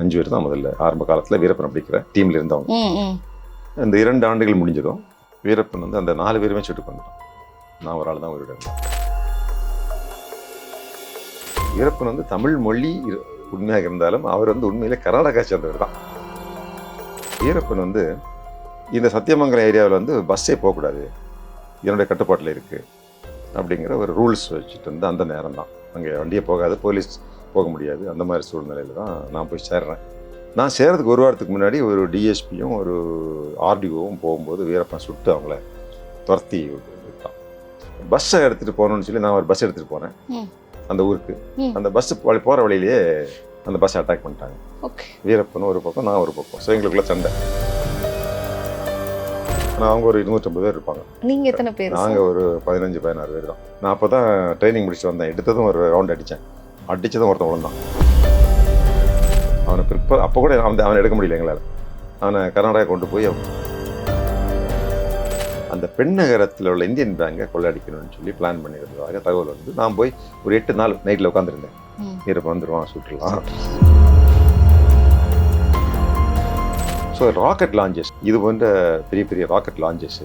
5 பேர் தான் முதல்ல ஆரம்ப காலத்தில் வீரப்பன் அப்படிங்கிற டீமில் இருந்தவங்க. இந்த 2 ஆண்டுகள் முடிஞ்சதும் வீரப்பன் வந்து அந்த 4 பேருமே சுட்டுக்கு வந்துட்டான். நான் ஒரு ஆள் தான் உயிரோட இருந்தேன். வீரப்பன் வந்து தமிழ் மொழி உண்மையாக இருந்தாலும் அவர் வந்து உண்மையிலே கர்நாடகா சேர்ந்தவர் தான். வீரப்பன் வந்து இந்த சத்தியமங்கலம் ஏரியாவில் வந்து பஸ்ஸே போகக்கூடாது, என்னுடைய கட்டுப்பாட்டில் இருக்குது அப்படிங்கிற ஒரு ரூல்ஸ் வச்சுட்டு வந்து அந்த நேரம் தான் அங்கே வண்டியே போகாது, போலீஸ் போக முடியாது. அந்த மாதிரி சூழ்நிலையில் தான் நான் போய் சேர்றேன். நான் சேர்றதுக்கு ஒரு வாரத்துக்கு முன்னாடி ஒரு டிஎஸ்பியும் ஒரு ஆர்டிஓவும் போகும்போது வீரப்பன் சுட்டு அவங்கள துரத்தி விட்டான். பஸ்ஸை எடுத்துகிட்டு போகணும்னு சொல்லி நான் ஒரு பஸ் எடுத்துகிட்டு போனேன் அந்த ஊருக்கு. அந்த பஸ் போகிற வழியிலேயே அந்த பஸ்ஸை அட்டாக் பண்ணிட்டாங்க. வீரப்பன் ஒரு பக்கம், நான் ஒரு பக்கம். ஸோ எங்களுக்குள்ள சண்டை. ஆனால் அவங்க ஒரு 250 பேர் இருப்பாங்க. நீங்கள் எத்தனை பேர்? நாங்கள் ஒரு 15-16 பேர் தான். நான் அப்போ தான் ட்ரைனிங் முடிச்சுட்டு வந்தேன். எடுத்ததும் ஒரு ரவுண்ட் அடித்தேன். அடித்ததும் ஒருத்தன் விழுந்தான். அவனை அப்போ கூட அவனை எடுக்க முடியல எங்களால். அவனை கர்நாடகா கொண்டு போய் அந்த பெண்ணகரத்தில் உள்ள இந்தியன் பேங்கை கொள்ளையடிக்கணும்னு சொல்லி பிளான் பண்ணியிருந்ததாக தகவல் வந்து நான் போய் ஒரு 8 நாள் நைட்டில் உட்காந்துருந்தேன். வீரப்பன் வந்துடுவான், சுட்டுலாம். ஸோ ராக்கெட் லான்ச்சஸ், இது போன்ற பெரிய பெரிய ராக்கெட் லான்ச்சஸ்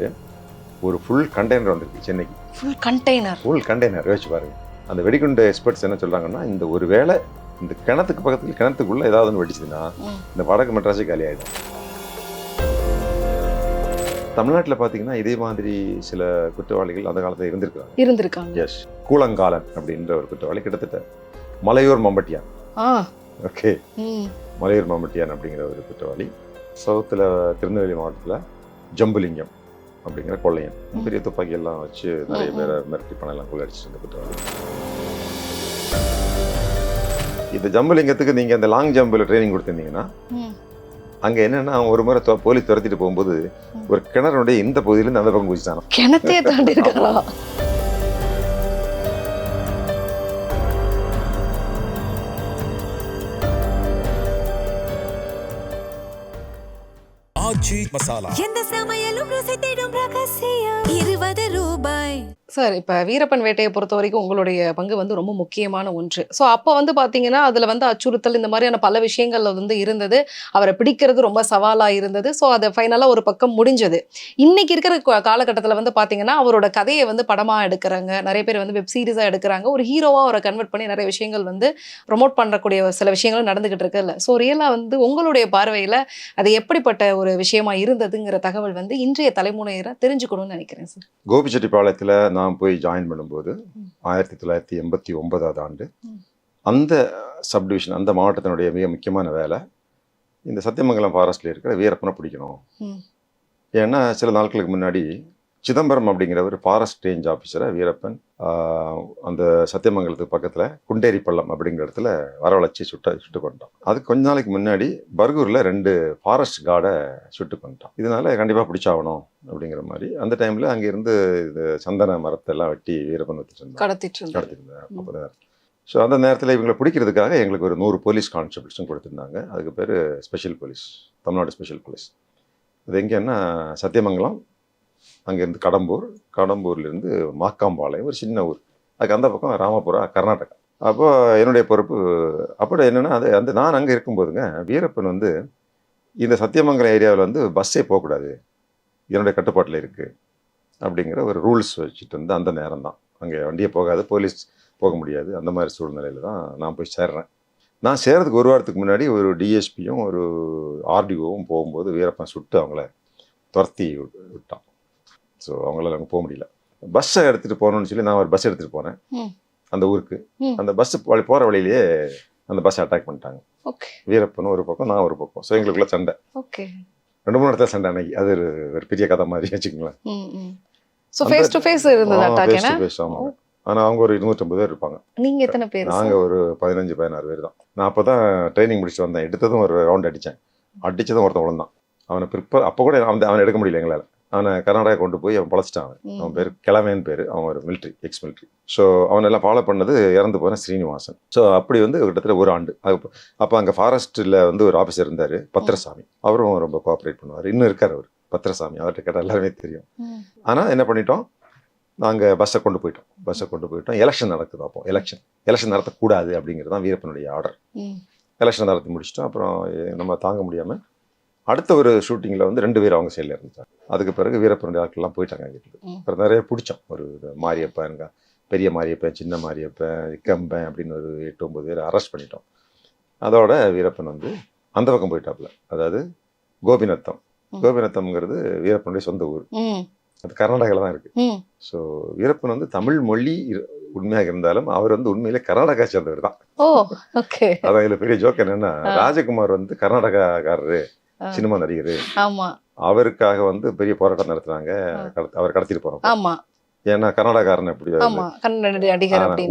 ஒரு ஃபுல் கண்டெய்னர் வந்திருக்கு சென்னைக்கு. ஃபுல் கண்டெய்னர் யோசிச்சு பாருங்க. அந்த வெடிகுண்டு எக்ஸ்பர்ட்ஸ் என்ன சொல்கிறாங்கன்னா, இந்த ஒரு வேளை இந்த கிணத்துக்குள்ளே ஏதாவது ஒன்று வெடிச்சதுன்னா இந்த வடக்கு மெட்ராஸே காலி ஆகிடும். தமிழ்நாட்டில் பார்த்தீங்கன்னா இதே மாதிரி சில குற்றவாளிகள் அந்த காலத்தில் இருந்திருக்காங்க. எஸ், கூலங்காலன் அப்படின்ற ஒரு குற்றவாளி, கிட்டத்தட்ட மலையூர் மம்பட்டியான். ஓகே, மலையூர் மம்பட்டியான் அப்படிங்கிற ஒரு குற்றவாளி. சவுத்தில் திருநெல்வேலி மாவட்டத்தில் ஜம்புலிங்கம் அப்படிங்கிற கொள்ளையன், பெரிய துப்பாக்கியெல்லாம் வச்சு நிறைய பேரை மிரட்டி பணம் கொள்ளையடிச்சிட்டு இருந்த குற்றவாளி. இந்த ஜம்புலிங்கத்துக்கு நீங்கள் அந்த லாங் ஜம்பில் ட்ரைனிங் கொடுத்துருந்தீங்கன்னா அங்கே என்னென்னா, அவன் ஒரு முறை போலீஸ் துரத்திட்டு போகும்போது ஒரு கிணறுடைய இந்த பகுதியிலேருந்து அந்த பக்கம் குதிச்சானோ. கிணத்தையே தாண்டி இருக்காங்களா? எந்த சமையலும் ருசி தேடும் ரகசியம் 20 ரூபாய். சார், இப்போ வீரப்பன் வேட்டையை பொறுத்த வரைக்கும் உங்களுடைய பங்கு வந்து ரொம்ப முக்கியமான ஒன்று. ஸோ அப்போ வந்து பார்த்தீங்கன்னா அதில் வந்து அச்சுறுத்தல் இந்த மாதிரியான பல விஷயங்கள் வந்து இருந்தது. அவரை பிடிக்கிறது ரொம்ப சவாலாக இருந்தது. ஸோ அதை ஃபைனலாக ஒரு பக்கம் முடிஞ்சது. இன்னைக்கு இருக்கிற காலகட்டத்தில் வந்து பார்த்தீங்கன்னா அவரோட கதையை வந்து படமாக எடுக்கிறாங்க, நிறைய பேர் வந்து வெப் சீரிஸாக எடுக்கிறாங்க, ஒரு ஹீரோவாக அவரை கன்வெர்ட் பண்ணி நிறைய விஷயங்கள் வந்து ப்ரொமோட் பண்ணக்கூடிய சில விஷயங்களும் நடந்துகிட்டு இருக்குல்ல. ஸோ ரியலாக வந்து உங்களுடைய பார்வையில் அது எப்படிப்பட்ட ஒரு விஷயமா இருந்ததுங்கிற தகவல் வந்து இன்றைய தலைமுறையினரை தெரிஞ்சுக்கணும்னு நினைக்கிறேன் சார். கோபிச்செட்டிப்பாளையத்தில் நான் போய் ஜாயின் பண்ணும்போது 1989 ஆண்டு அந்த சப்டிவிஷன், அந்த மாவட்டத்தினுடைய மிக முக்கியமான வேலை இந்த சத்தியமங்கலம் ஃபாரஸ்ட்ல இருக்கிற வீரப்பனை பிடிக்கணும். ஏன்னா சில நாட்களுக்கு முன்னாடி சிதம்பரம் அப்படிங்கிற ஒரு ஃபாரஸ்ட் ரேஞ்ச் ஆஃபீஸரை வீரப்பன் அந்த சத்தியமங்கலத்துக்கு பக்கத்தில் குண்டேரி பள்ளம் அப்படிங்கிற இடத்துல வரவழைச்சி சுட்டு கொண்டான். அதுக்கு கொஞ்ச நாளைக்கு முன்னாடி பர்கூரில் 2 ஃபாரஸ்ட் கார்டை சுட்டு கொண்டான். இதனால கண்டிப்பாக பிடிச்சாகணும் அப்படிங்கிற மாதிரி அந்த டைமில் அங்கேருந்து இது சந்தன மரத்தெல்லாம் வெட்டி வீரப்பன் கடத்திட்டு இருந்தார். அப்போதான். ஸோ அந்த நேரத்தில் இவங்களை பிடிக்கிறதுக்காக எங்களுக்கு ஒரு 100 போலீஸ் கான்ஸ்டபிள்ஸும் கொடுத்துருந்தாங்க. அதுக்கு பேர் special police, Tamil Nadu special police. அது எங்கேன்னா சத்தியமங்கலம், அங்கேருந்து கடம்பூர்லேருந்து மாக்காம்பாளையம், ஒரு சின்ன ஊர், அதுக்கு அந்த பக்கம் ராமபுரா, கர்நாடகா. அப்போ என்னுடைய பொறுப்பு அப்போ என்னென்னா, நான் அங்கே இருக்கும்போதுங்க வீரப்பன் வந்து இந்த சத்தியமங்கலம் ஏரியாவில் வந்து பஸ்ஸே போகக்கூடாது, என்னுடைய கட்டுப்பாட்டில் இருக்குது அப்படிங்கிற ஒரு ரூல்ஸ் வச்சுட்டு வந்து அந்த நேரம் தான் அங்கே வண்டியே போகாது, போலீஸ் போக முடியாது. அந்த மாதிரி சூழ்நிலையில் தான் நான் போய் சேர்றேன். நான் சேர்றதுக்கு ஒரு வாரத்துக்கு முன்னாடி ஒரு டிஎஸ்பியும் ஒரு ஆர்டிஓவும் போகும்போது வீரப்பன் சுட்டு அவங்கள துரத்தி விட்டான். ஸோ அவங்களால அங்கே போக முடியல. பஸ்ஸை எடுத்துகிட்டு போகணும்னு சொல்லி நான் ஒரு பஸ் எடுத்துகிட்டு போனேன் அந்த ஊருக்கு. அந்த பஸ் போகிற வழியிலேயே அந்த பஸ்ஸை அட்டாக் பண்ணிட்டாங்க. வீரப்பன் ஒரு பக்கம், நான் ஒரு பக்கம். ஸோ எங்களுக்குள்ள சண்டை. 2-3 இடத்துல சண்டை அன்னைக்கு. அது ஒரு பெரிய கதை மாதிரி வச்சுக்கோங்களேன். ஆனால் அவங்க ஒரு 250 பேர் இருப்பாங்க. நீங்கள் எத்தனை பேர்? நாங்கள் ஒரு 15-16 பேர் தான். நான் அப்போ தான் ட்ரைனிங் முடிச்சுட்டு வந்தேன். எடுத்ததும் ஒரு ரவுண்ட் அடித்தேன். அடித்ததும் ஒருத்தன் விழுந்தான். அவனை அப்போ கூட அவனை எடுக்க முடியல எங்களால். அவனை கர்நாடகா கொண்டு போய் அவன் பழச்சிட்டான். அவன் பேர் கிழமைன்னு பேர். அவன் ஒரு மிலிட்ரி, எக்ஸ் மிலிட்ரி. ஸோ அவனெல்லாம் ஃபாலோ பண்ணது இறந்து போன ஸ்ரீனிவாசன். ஸோ அப்படி வந்து கிட்டத்தட்ட ஒரு ஆண்டு. அப்போ அங்கே ஃபாரஸ்ட்டில் வந்து ஒரு ஆஃபீஸர் இருந்தார், பத்திரசாமி. அவரும் ரொம்ப கோஆப்ரேட் பண்ணுவார். இன்னும் இருக்கார் அவர், பத்திரசாமி. அவர்கிட்ட கேட்டால் எல்லாருமே தெரியும். ஆனால் என்ன பண்ணிட்டோம், நாங்கள் பஸ்ஸை கொண்டு போயிட்டோம். எலெக்ஷன் நடக்குது. அப்போ எலெக்ஷன் நடத்தக்கூடாது அப்படிங்கிறது தான் வீரப்பனுடைய ஆர்டர். எலெக்ஷன் நடத்தி முடிச்சிட்டோம். அப்புறம் நம்ம தாங்க முடியாமல் அடுத்த ஒரு ஷூட்டிங்கில் வந்து 2 பேர் அவங்க சைடில் இருந்துட்டாங்க. அதுக்கு பிறகு வீரப்பனுடைய ஆட்கள்லாம் போயிட்டாங்க வீட்டுக்கு. அப்புறம் நிறைய பிடிச்சோம். ஒரு மாரியப்பன், பெரிய மாரியப்பன், சின்ன மாரியப்பன், கம்பன் அப்படின்னு ஒரு 8-9 பேர் அரெஸ்ட் பண்ணிட்டோம். அதோட வீரப்பன் வந்து அந்த பக்கம் போயிட்டாப்புல. அதாவது கோபிநத்தம். கோபிநத்தம்ங்கிறது வீரப்பனுடைய சொந்த ஊர். அது கர்நாடகாவில் தான் இருக்கு. ஸோ வீரப்பன் வந்து தமிழ் மொழி உண்மையாக இருந்தாலும் அவர் வந்து உண்மையிலே கர்நாடகா சேர்ந்தவர் தான். அதான் இதுல பெரிய ஜோக் என்னன்னா, ராஜகுமார் வந்து கர்நாடகாக்காரரு, சினிமா நடிகர். அவருக்காக வந்து பெரிய போராட்டம் நடத்துறாங்க. அவர் கடத்திட்டு போறோம். ஏன்னா கர்நாடகாரன் எப்படி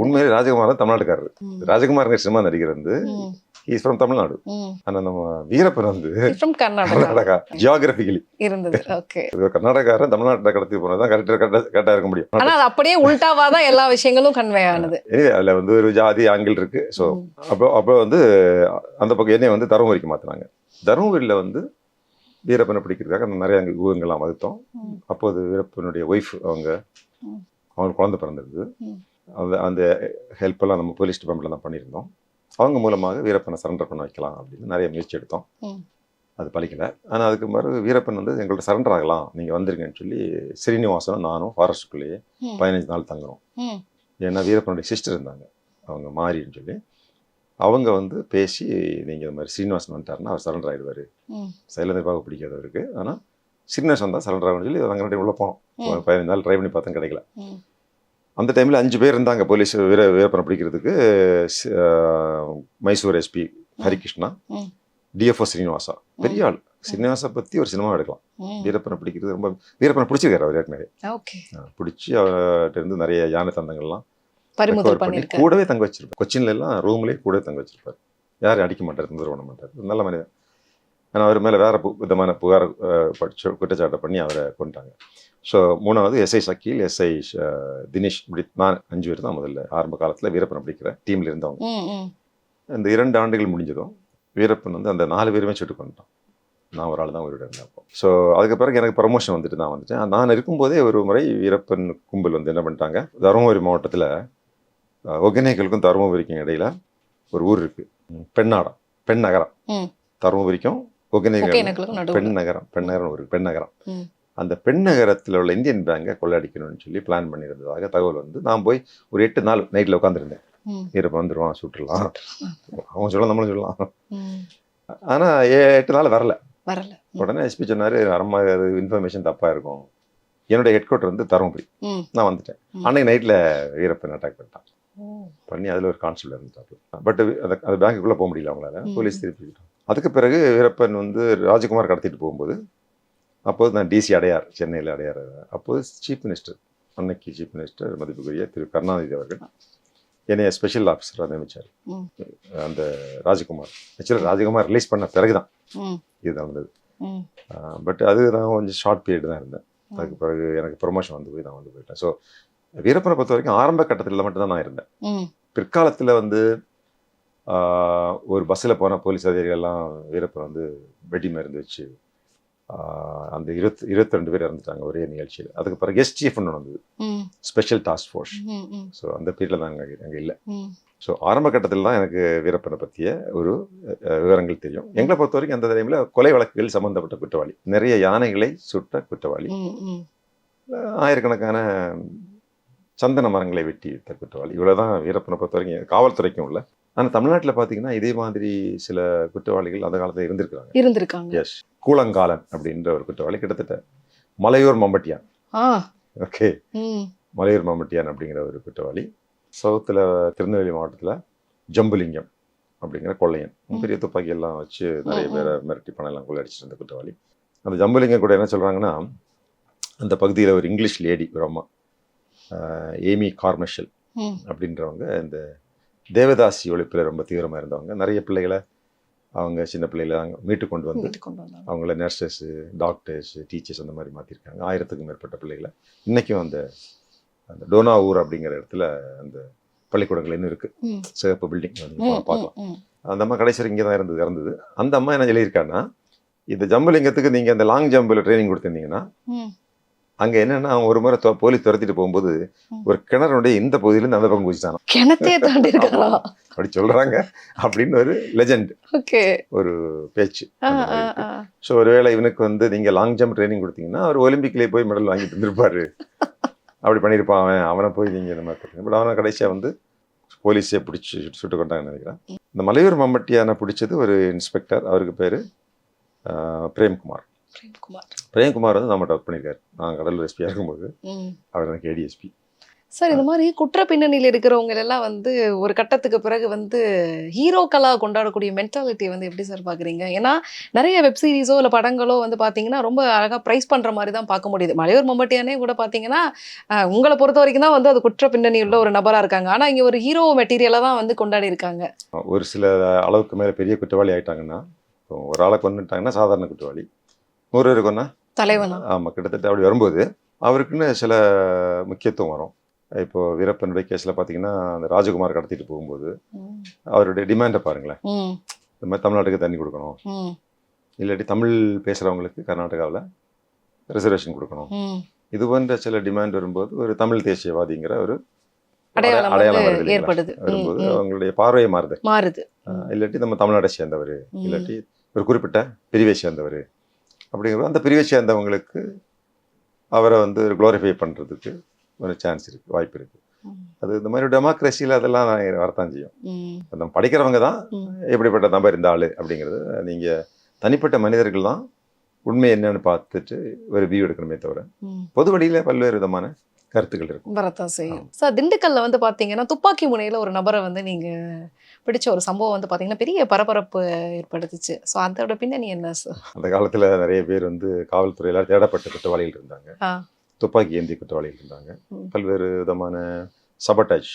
உண்மையிலே ராஜகுமார் தான் தமிழ்நாட்டுக்காரரு. ராஜகுமார் சினிமா நடிகர் வந்து இஸ் ஃப்ரம் தமிழ்நாடு. ஆனா நம்ம வீரப்பன் வந்து கர்நாடகா ஜியோகிராபிக்கலி இருந்தது. கர்நாடகாரன் தமிழ்நாட்டை கடத்தி போனதான் கரெக்டா இருக்க முடியும். ஆனா அது அப்படியே உல்டாவா தான் எல்லா விஷயங்களும் கன்வே ஆனது. அதுல வந்து ஒரு ஜாதி ஆங்கிள் இருக்கு. ஸோ அப்போ வந்து அந்த பக்கம் என்னைய வந்து தருமபுரிக்கு மாத்தினாங்க. தருமபுரியில வந்து வீரப்பனை பிடிக்கிறதுக்காக நிறைய அங்கே ஊகங்கள்லாம் வகுத்தோம். அப்போது வீரப்பனுடைய ஒய்ஃப் அவங்களுக்கு குழந்தை பிறந்திருந்தது. அந்த ஹெல்ப் எல்லாம் நம்ம போலீஸ் டிபார்ட்மெண்ட்ல தான் பண்ணியிருந்தோம். அவங்க மூலமாக வீரப்பனை சரண்டர் பண்ண வைக்கலாம் அப்படின்னு நிறைய முயற்சி எடுத்தோம். அது பலிக்கலை. ஆனால் அதுக்கு மறு வீரப்பன் வந்து எங்கள்கிட்ட சரண்டர் ஆகலாம், நீங்கள் வந்துருங்கன்னு சொல்லி ஸ்ரீனிவாசனும் நானும் ஃபாரஸ்ட்டுக்குள்ளேயே 15 நாள் தங்குறோம். ஏன்னா வீரப்பனுடைய சிஸ்டர் இருந்தாங்க, அவங்க மாரின்னு சொல்லி. அவங்க வந்து பேசி நீங்கள் இந்த மாதிரி ஸ்ரீனிவாசன் வந்துட்டாருன்னா அவர் சரண்டர் ஆகிடுவார், சைலேந்திரபாபு பிடிக்காதவருக்கு, ஆனால் ஸ்ரீனிவாசன் தான் சரண்டர் ஆகும்னு சொல்லி நாங்கள் 2 உள்ளே போனோம். 15 நாள் ட்ரை பண்ணி பார்த்தோம், கிடைக்கல. அந்த டைமில் 5 பேர் இருந்தாங்க போலீஸ் வீரப்பனை பிடிக்கிறதுக்கு. மைசூர் எஸ்பி ஹரிகிருஷ்ணா, டிஎஃப்ஓ ஸ்ரீனிவாசா, பெரிய ஆள். ஸ்ரீனிவாசா பற்றி ஒரு சினிமா எடுக்கலாம். வீரப்பனை பிடிக்கிறது ரொம்ப, வீரப்பனை பிடிச்சிருக்காரு அவர் ஏற்கனவே. பிடிச்சி அவர்கிட்ட இருந்து நிறைய யானை தந்தங்கள்லாம் பண்ணி கூடவே தங்க வச்சிருப்பார். கொச்சின்ல எல்லாம் ரூம்லேயே கூடவே தங்க வச்சிருப்பார். யாரும் அடிக்க மாட்டார், தொந்தரவு பண்ண மாட்டார். நல்ல மனிதன். ஆனால் அவர் மேலே வேற விதமான புகார் குற்றச்சாட்டை பண்ணி அவரை கொண்டுட்டாங்க. ஸோ 3வது எஸ்ஐ சக்கீல், எஸ்ஐ தினேஷ், இப்படி நான் 5 பேர் தான் முதல்ல ஆரம்ப காலத்தில் வீரப்பனை பிடிக்கிற டீமில் இருந்தவங்க. இந்த 2 ஆண்டுகள் முடிஞ்சதும் வீரப்பன் வந்து அந்த 4 பேருமே சுட்டு கொண்டுட்டான். நான் ஒரு ஆள் தான் உயிரோட இருந்தேன். ஸோ அதுக்கு பிறகு எனக்கு ப்ரமோஷன் வந்துட்டு நான் வந்துட்டேன். நான் இருக்கும்போதே ஒரு முறை வீரப்பன் கும்பல் வந்து என்ன பண்ணிட்டாங்க, தருமபுரி மாவட்டத்தில் ஒகேனக்கலுக்கும் தருமபுரிக்கும் இடையில ஒரு ஊர் இருக்கு, பெண்ணாடம், பெண் நகரம். தருமபுரிக்கும் ஒகேனக்கலுக்கும் பெண்ணகரம் ஒரு பெண்ணகரம். அந்த பெண்ணகரத்தில் உள்ள இந்தியன் பேங்கை கொள்ளையடிக்கணும்னு சொல்லி பிளான் பண்ணியிருந்ததாக தகவல் வந்து நான் போய் ஒரு 8 நாள் நைட்டில் உட்காந்துருந்தேன். வீரப்பன் வந்துடுவான், சுட்டுலாம், அவன் சொல்லலாம், நம்மளும் சொல்லலாம். ஆனால் 8 நாள் வரல. உடனே எஸ்பி சொன்னார், அம்மா இன்ஃபர்மேஷன் தப்பாக இருக்கும். என்னுடைய ஹெட் குவார்ட்டர் வந்து தருமபுரி. நான் வந்துட்டேன். அன்னைக்கு நைட்டில் வீரப்பன் அட்டாக் பண்ணிட்டான். பண்ணி அதில் ஒரு கான்ஸ்டபிள் இருந்துட்டாரு. பட் அந்த பேங்குக்குள்ளே போக முடியல அவங்களால. போலீஸ் திருப்பிக்கிட்டான். அதுக்கு பிறகு வீரப்பன் வந்து ராஜகுமார் கடத்திட்டு போகும்போது, அப்போது நான் டிசி அடையார், சென்னையில் அடையார். அப்போது சீஃப் மினிஸ்டர், அன்னைக்கு சீஃப் மினிஸ்டர் மதிப்புக்குரிய திரு கருணாநிதி அவர்கள் என்னைய ஸ்பெஷல் ஆஃபீஸராக நியமித்தார். அந்த ராஜகுமார் ஆக்சுவலாக ராஜகுமார் ரிலீஸ் பண்ண பிறகு தான் இது நடந்தது. பட் அது நான் கொஞ்சம் ஷார்ட் பீரியட் தான் இருந்தேன். அதுக்கு பிறகு எனக்கு ப்ரொமோஷன் வந்து போய் நான் வந்து போயிட்டேன். ஸோ வீரப்பனை பொறுத்த வரைக்கும் ஆரம்ப கட்டத்தில் மட்டும்தான் நான் இருந்தேன். பிற்காலத்தில் வந்து ஒரு பஸ்ஸில் போன போலீஸ் அதிகாரிகள்லாம் வீரப்பன் வந்து வெடி மருந்து வச்சு அந்த 22 பேர் இறந்துட்டாங்க ஒரே நிகழ்ச்சியில். அதுக்கு பிறகு எஸ்டிஎஃப்னு வந்தது, ஸ்பெஷல் டாஸ்க் ஃபோர்ஸ். ஸோ அந்த பீரியடில் தான் அங்கே இல்லை. ஸோ ஆரம்ப கட்டத்தில் தான் எனக்கு வீரப்பனை பற்றிய ஒரு விவரங்கள் தெரியும். எங்களை பொறுத்த வரைக்கும் அந்த டைமில் கொலை வழக்குகள் சம்மந்தப்பட்ட குற்றவாளி, நிறைய யானைகளை சுட்ட குற்றவாளி, ஆயிரக்கணக்கான சந்தன மரங்களை வெட்டி விட்ட குற்றவாளி. இவ்வளோதான் வீரப்பனை பொறுத்த வரைக்கும் காவல்துறைக்கும் இல்லை. ஆனால் தமிழ்நாட்டில் பார்த்தீங்கன்னா இதே மாதிரி சில குற்றவாளிகள் அந்த காலத்தில் இருந்திருக்காங்க. எஸ், கூலங்காலன் அப்படின்ற ஒரு குற்றவாளி, கிட்டத்தட்ட மலையூர் மம்பட்டியான். ஓகே, மலையூர் மம்பட்டியான் அப்படிங்கிற ஒரு குற்றவாளி. சவுத்தில் திருநெல்வேலி மாவட்டத்தில் ஜம்புலிங்கம் அப்படிங்கிற கொள்ளையன், பெரிய துப்பாக்கி எல்லாம் வச்சு நிறைய பேரை மிரட்டி பணம் எல்லாம் கொள்ளையடிச்சிட்டு இருந்த குற்றவாளி. அந்த ஜம்புலிங்கம் கூட என்ன சொல்கிறாங்கன்னா, அந்த பகுதியில் ஒரு இங்கிலீஷ் லேடி, ஒரு அம்மா, ஏமி கார்மெஷல் அப்படின்றவங்க, இந்த தேவதாசி ஒழிப்பில் ரொம்ப தீவிரமாக இருந்தவங்க. நிறைய பிள்ளைகளை, அவங்க சின்ன பிள்ளைகளை மீட்டு கொண்டு வந்து அவங்கள நர்சஸ்ஸு, டாக்டர்ஸு, டீச்சர்ஸ் அந்த மாதிரி மாற்றிருக்காங்க. 1000க்கும் மேற்பட்ட பிள்ளைகளை. இன்றைக்கும் அந்த அந்த டோனாவூர் அப்படிங்கிற இடத்துல அந்த பள்ளிக்கூடங்கள் இன்னும் இருக்குது, சிவப்பு பில்டிங் பார்க்கலாம். அந்த அம்மா கடைசி இங்கே தான் இறந்தது. அந்த அம்மா என்ன சொல்லியிருக்காங்கன்னா, இந்த ஜம்புலிங்கத்துக்கு நீங்கள் அந்த லாங் ஜம்பில் ட்ரைனிங் கொடுத்துருந்தீங்கன்னா அங்கே என்னன்னா அவன் ஒரு முறை போலீஸ் துரத்திட்டு போகும்போது ஒரு கிணறுடைய இந்த பகுதியிலேருந்து அந்த பக்கம் குதிச்சான். கிணத்தையே தாண்டி இருக்காரா? அப்படி சொல்றாங்க அப்படின்னு ஒரு லெஜெண்ட், ஓகே. ஒரு பேச்சு. ஸோ ஒருவேளை இவனுக்கு வந்து நீங்க லாங் ஜம்ப் ட்ரைனிங் கொடுத்தீங்கன்னா அவர் ஒலிம்பிக்லேயே போய் மெடல் வாங்கிட்டு இருந்திருப்பாரு. அப்படி பண்ணியிருப்பான் அவனை போய் நீங்க இந்த மாதிரி. பட் அவனை கடைசியா வந்து போலீஸே பிடிச்சி சுட்டு கொண்டாங்கன்னு நினைக்கிறேன். இந்த மலையூர் மம்பட்டியான பிடிச்சது ஒரு இன்ஸ்பெக்டர், அவருக்கு பேரு பிரேம்குமார். பிரேம்குமார் வந்து நம்மகிட்ட ஒர்க் பண்ணியிருக்காரு. நான் கடலூர் எஸ்பியாக இருக்கும்போது அவர் எனக்கு ஏடிஎஸ்பி. சார், இந்த மாதிரி குற்ற பின்னணியில் இருக்கிறவங்க எல்லாம் வந்து ஒரு கட்டத்துக்கு பிறகு வந்து ஹீரோக்களாக கொண்டாடக்கூடிய மென்டாலிட்டி வந்து எப்படி சார் பார்க்குறீங்க? ஏன்னா நிறைய வெப் சீரிஸோ இல்லை படங்களோ வந்து பார்த்தீங்கன்னா ரொம்ப அழகாக ப்ரைஸ் பண்ணுற மாதிரி தான் பார்க்க முடியுது. மலையூர் மம்பட்டியானே கூட பார்த்தீங்கன்னா உங்களை பொறுத்த வரைக்கும் தான் வந்து அது குற்ற பின்னணி உள்ள ஒரு நபராக இருக்காங்க. ஆனால் இங்கே ஒரு ஹீரோ மெட்டீரியலாக தான் வந்து கொண்டாடி இருக்காங்க. ஒரு சில அளவுக்கு மேலே பெரிய குற்றவாளி ஆயிட்டாங்கன்னா, ஒரு ஆளை கொண்டுட்டாங்கன்னா சாதாரண குற்றவாளி, 100 பேர் கொன்னா தலைவனா? ஆமாம், கிட்டத்தட்ட அப்படி வரும்போது அவருக்குன்னு சில முக்கியத்துவம் வரும். இப்போ வீரப்பனுடைய கேஸில் பார்த்தீங்கன்னா அந்த ராஜகுமார் கடத்திட்டு போகும்போது அவருடைய டிமாண்டை பாருங்களேன். இந்த மாதிரி தமிழ்நாட்டுக்கு தண்ணி கொடுக்கணும், இல்லாட்டி தமிழ் பேசுகிறவங்களுக்கு கர்நாடகாவில் ரிசர்வேஷன் கொடுக்கணும், இது போன்ற சில டிமாண்ட் வரும்போது ஒரு தமிழ் தேசியவாதிங்கிற ஒரு அடையாளம் ஏற்படுது. வரும்போது அவங்களுடைய பார்வையை மாறுது. இல்லாட்டி நம்ம தமிழ்நாட்டை சேர்ந்தவர், இல்லாட்டி ஒரு குறிப்பிட்ட பிரிவை சேர்ந்தவர் அப்படிங்கிறது, அந்த பிரிவை சேர்ந்தவங்களுக்கு அவரை வந்து குளோரிஃபை பண்ணுறதுக்கு ஒரு சான்ஸ் இருக்குது, வாய்ப்பு இருக்குது. அது இந்த மாதிரி டெமோக்ரஸியில் அதெல்லாம் வரத்தான் செய்யும். நம்ம படிக்கிறவங்க தான் எப்படிப்பட்ட நபர் இந்த ஆள் அப்படிங்கிறது. நீங்கள் தனிப்பட்ட மனிதர்கள் தான் உண்மை என்னன்னு பார்த்துட்டு ஒரு வியூ எடுக்கணுமே தவிர பொது வழியில் பல்வேறு விதமான கருத்துக்கள் இருக்கும், வரத்தான் செய்யும். சார், திண்டுக்கல்ல வந்து பார்த்தீங்கன்னா துப்பாக்கி முனையில் ஒரு நபரை வந்து நீங்கள் பிடிச்ச ஒரு சம்பவம் வந்து பார்த்தீங்கன்னா பெரிய பரபரப்பு ஏற்படுத்துச்சு. ஸோ அதோட பின்னணி என்ன சார்? அந்த காலத்தில் நிறைய பேர் வந்து காவல்துறையில் தேடப்பட்ட குற்றவாளிகள் இருந்தாங்க, துப்பாக்கி ஏந்தி குற்றவாளிகள் இருந்தாங்க, பல்வேறு விதமான சபட்டாஜ்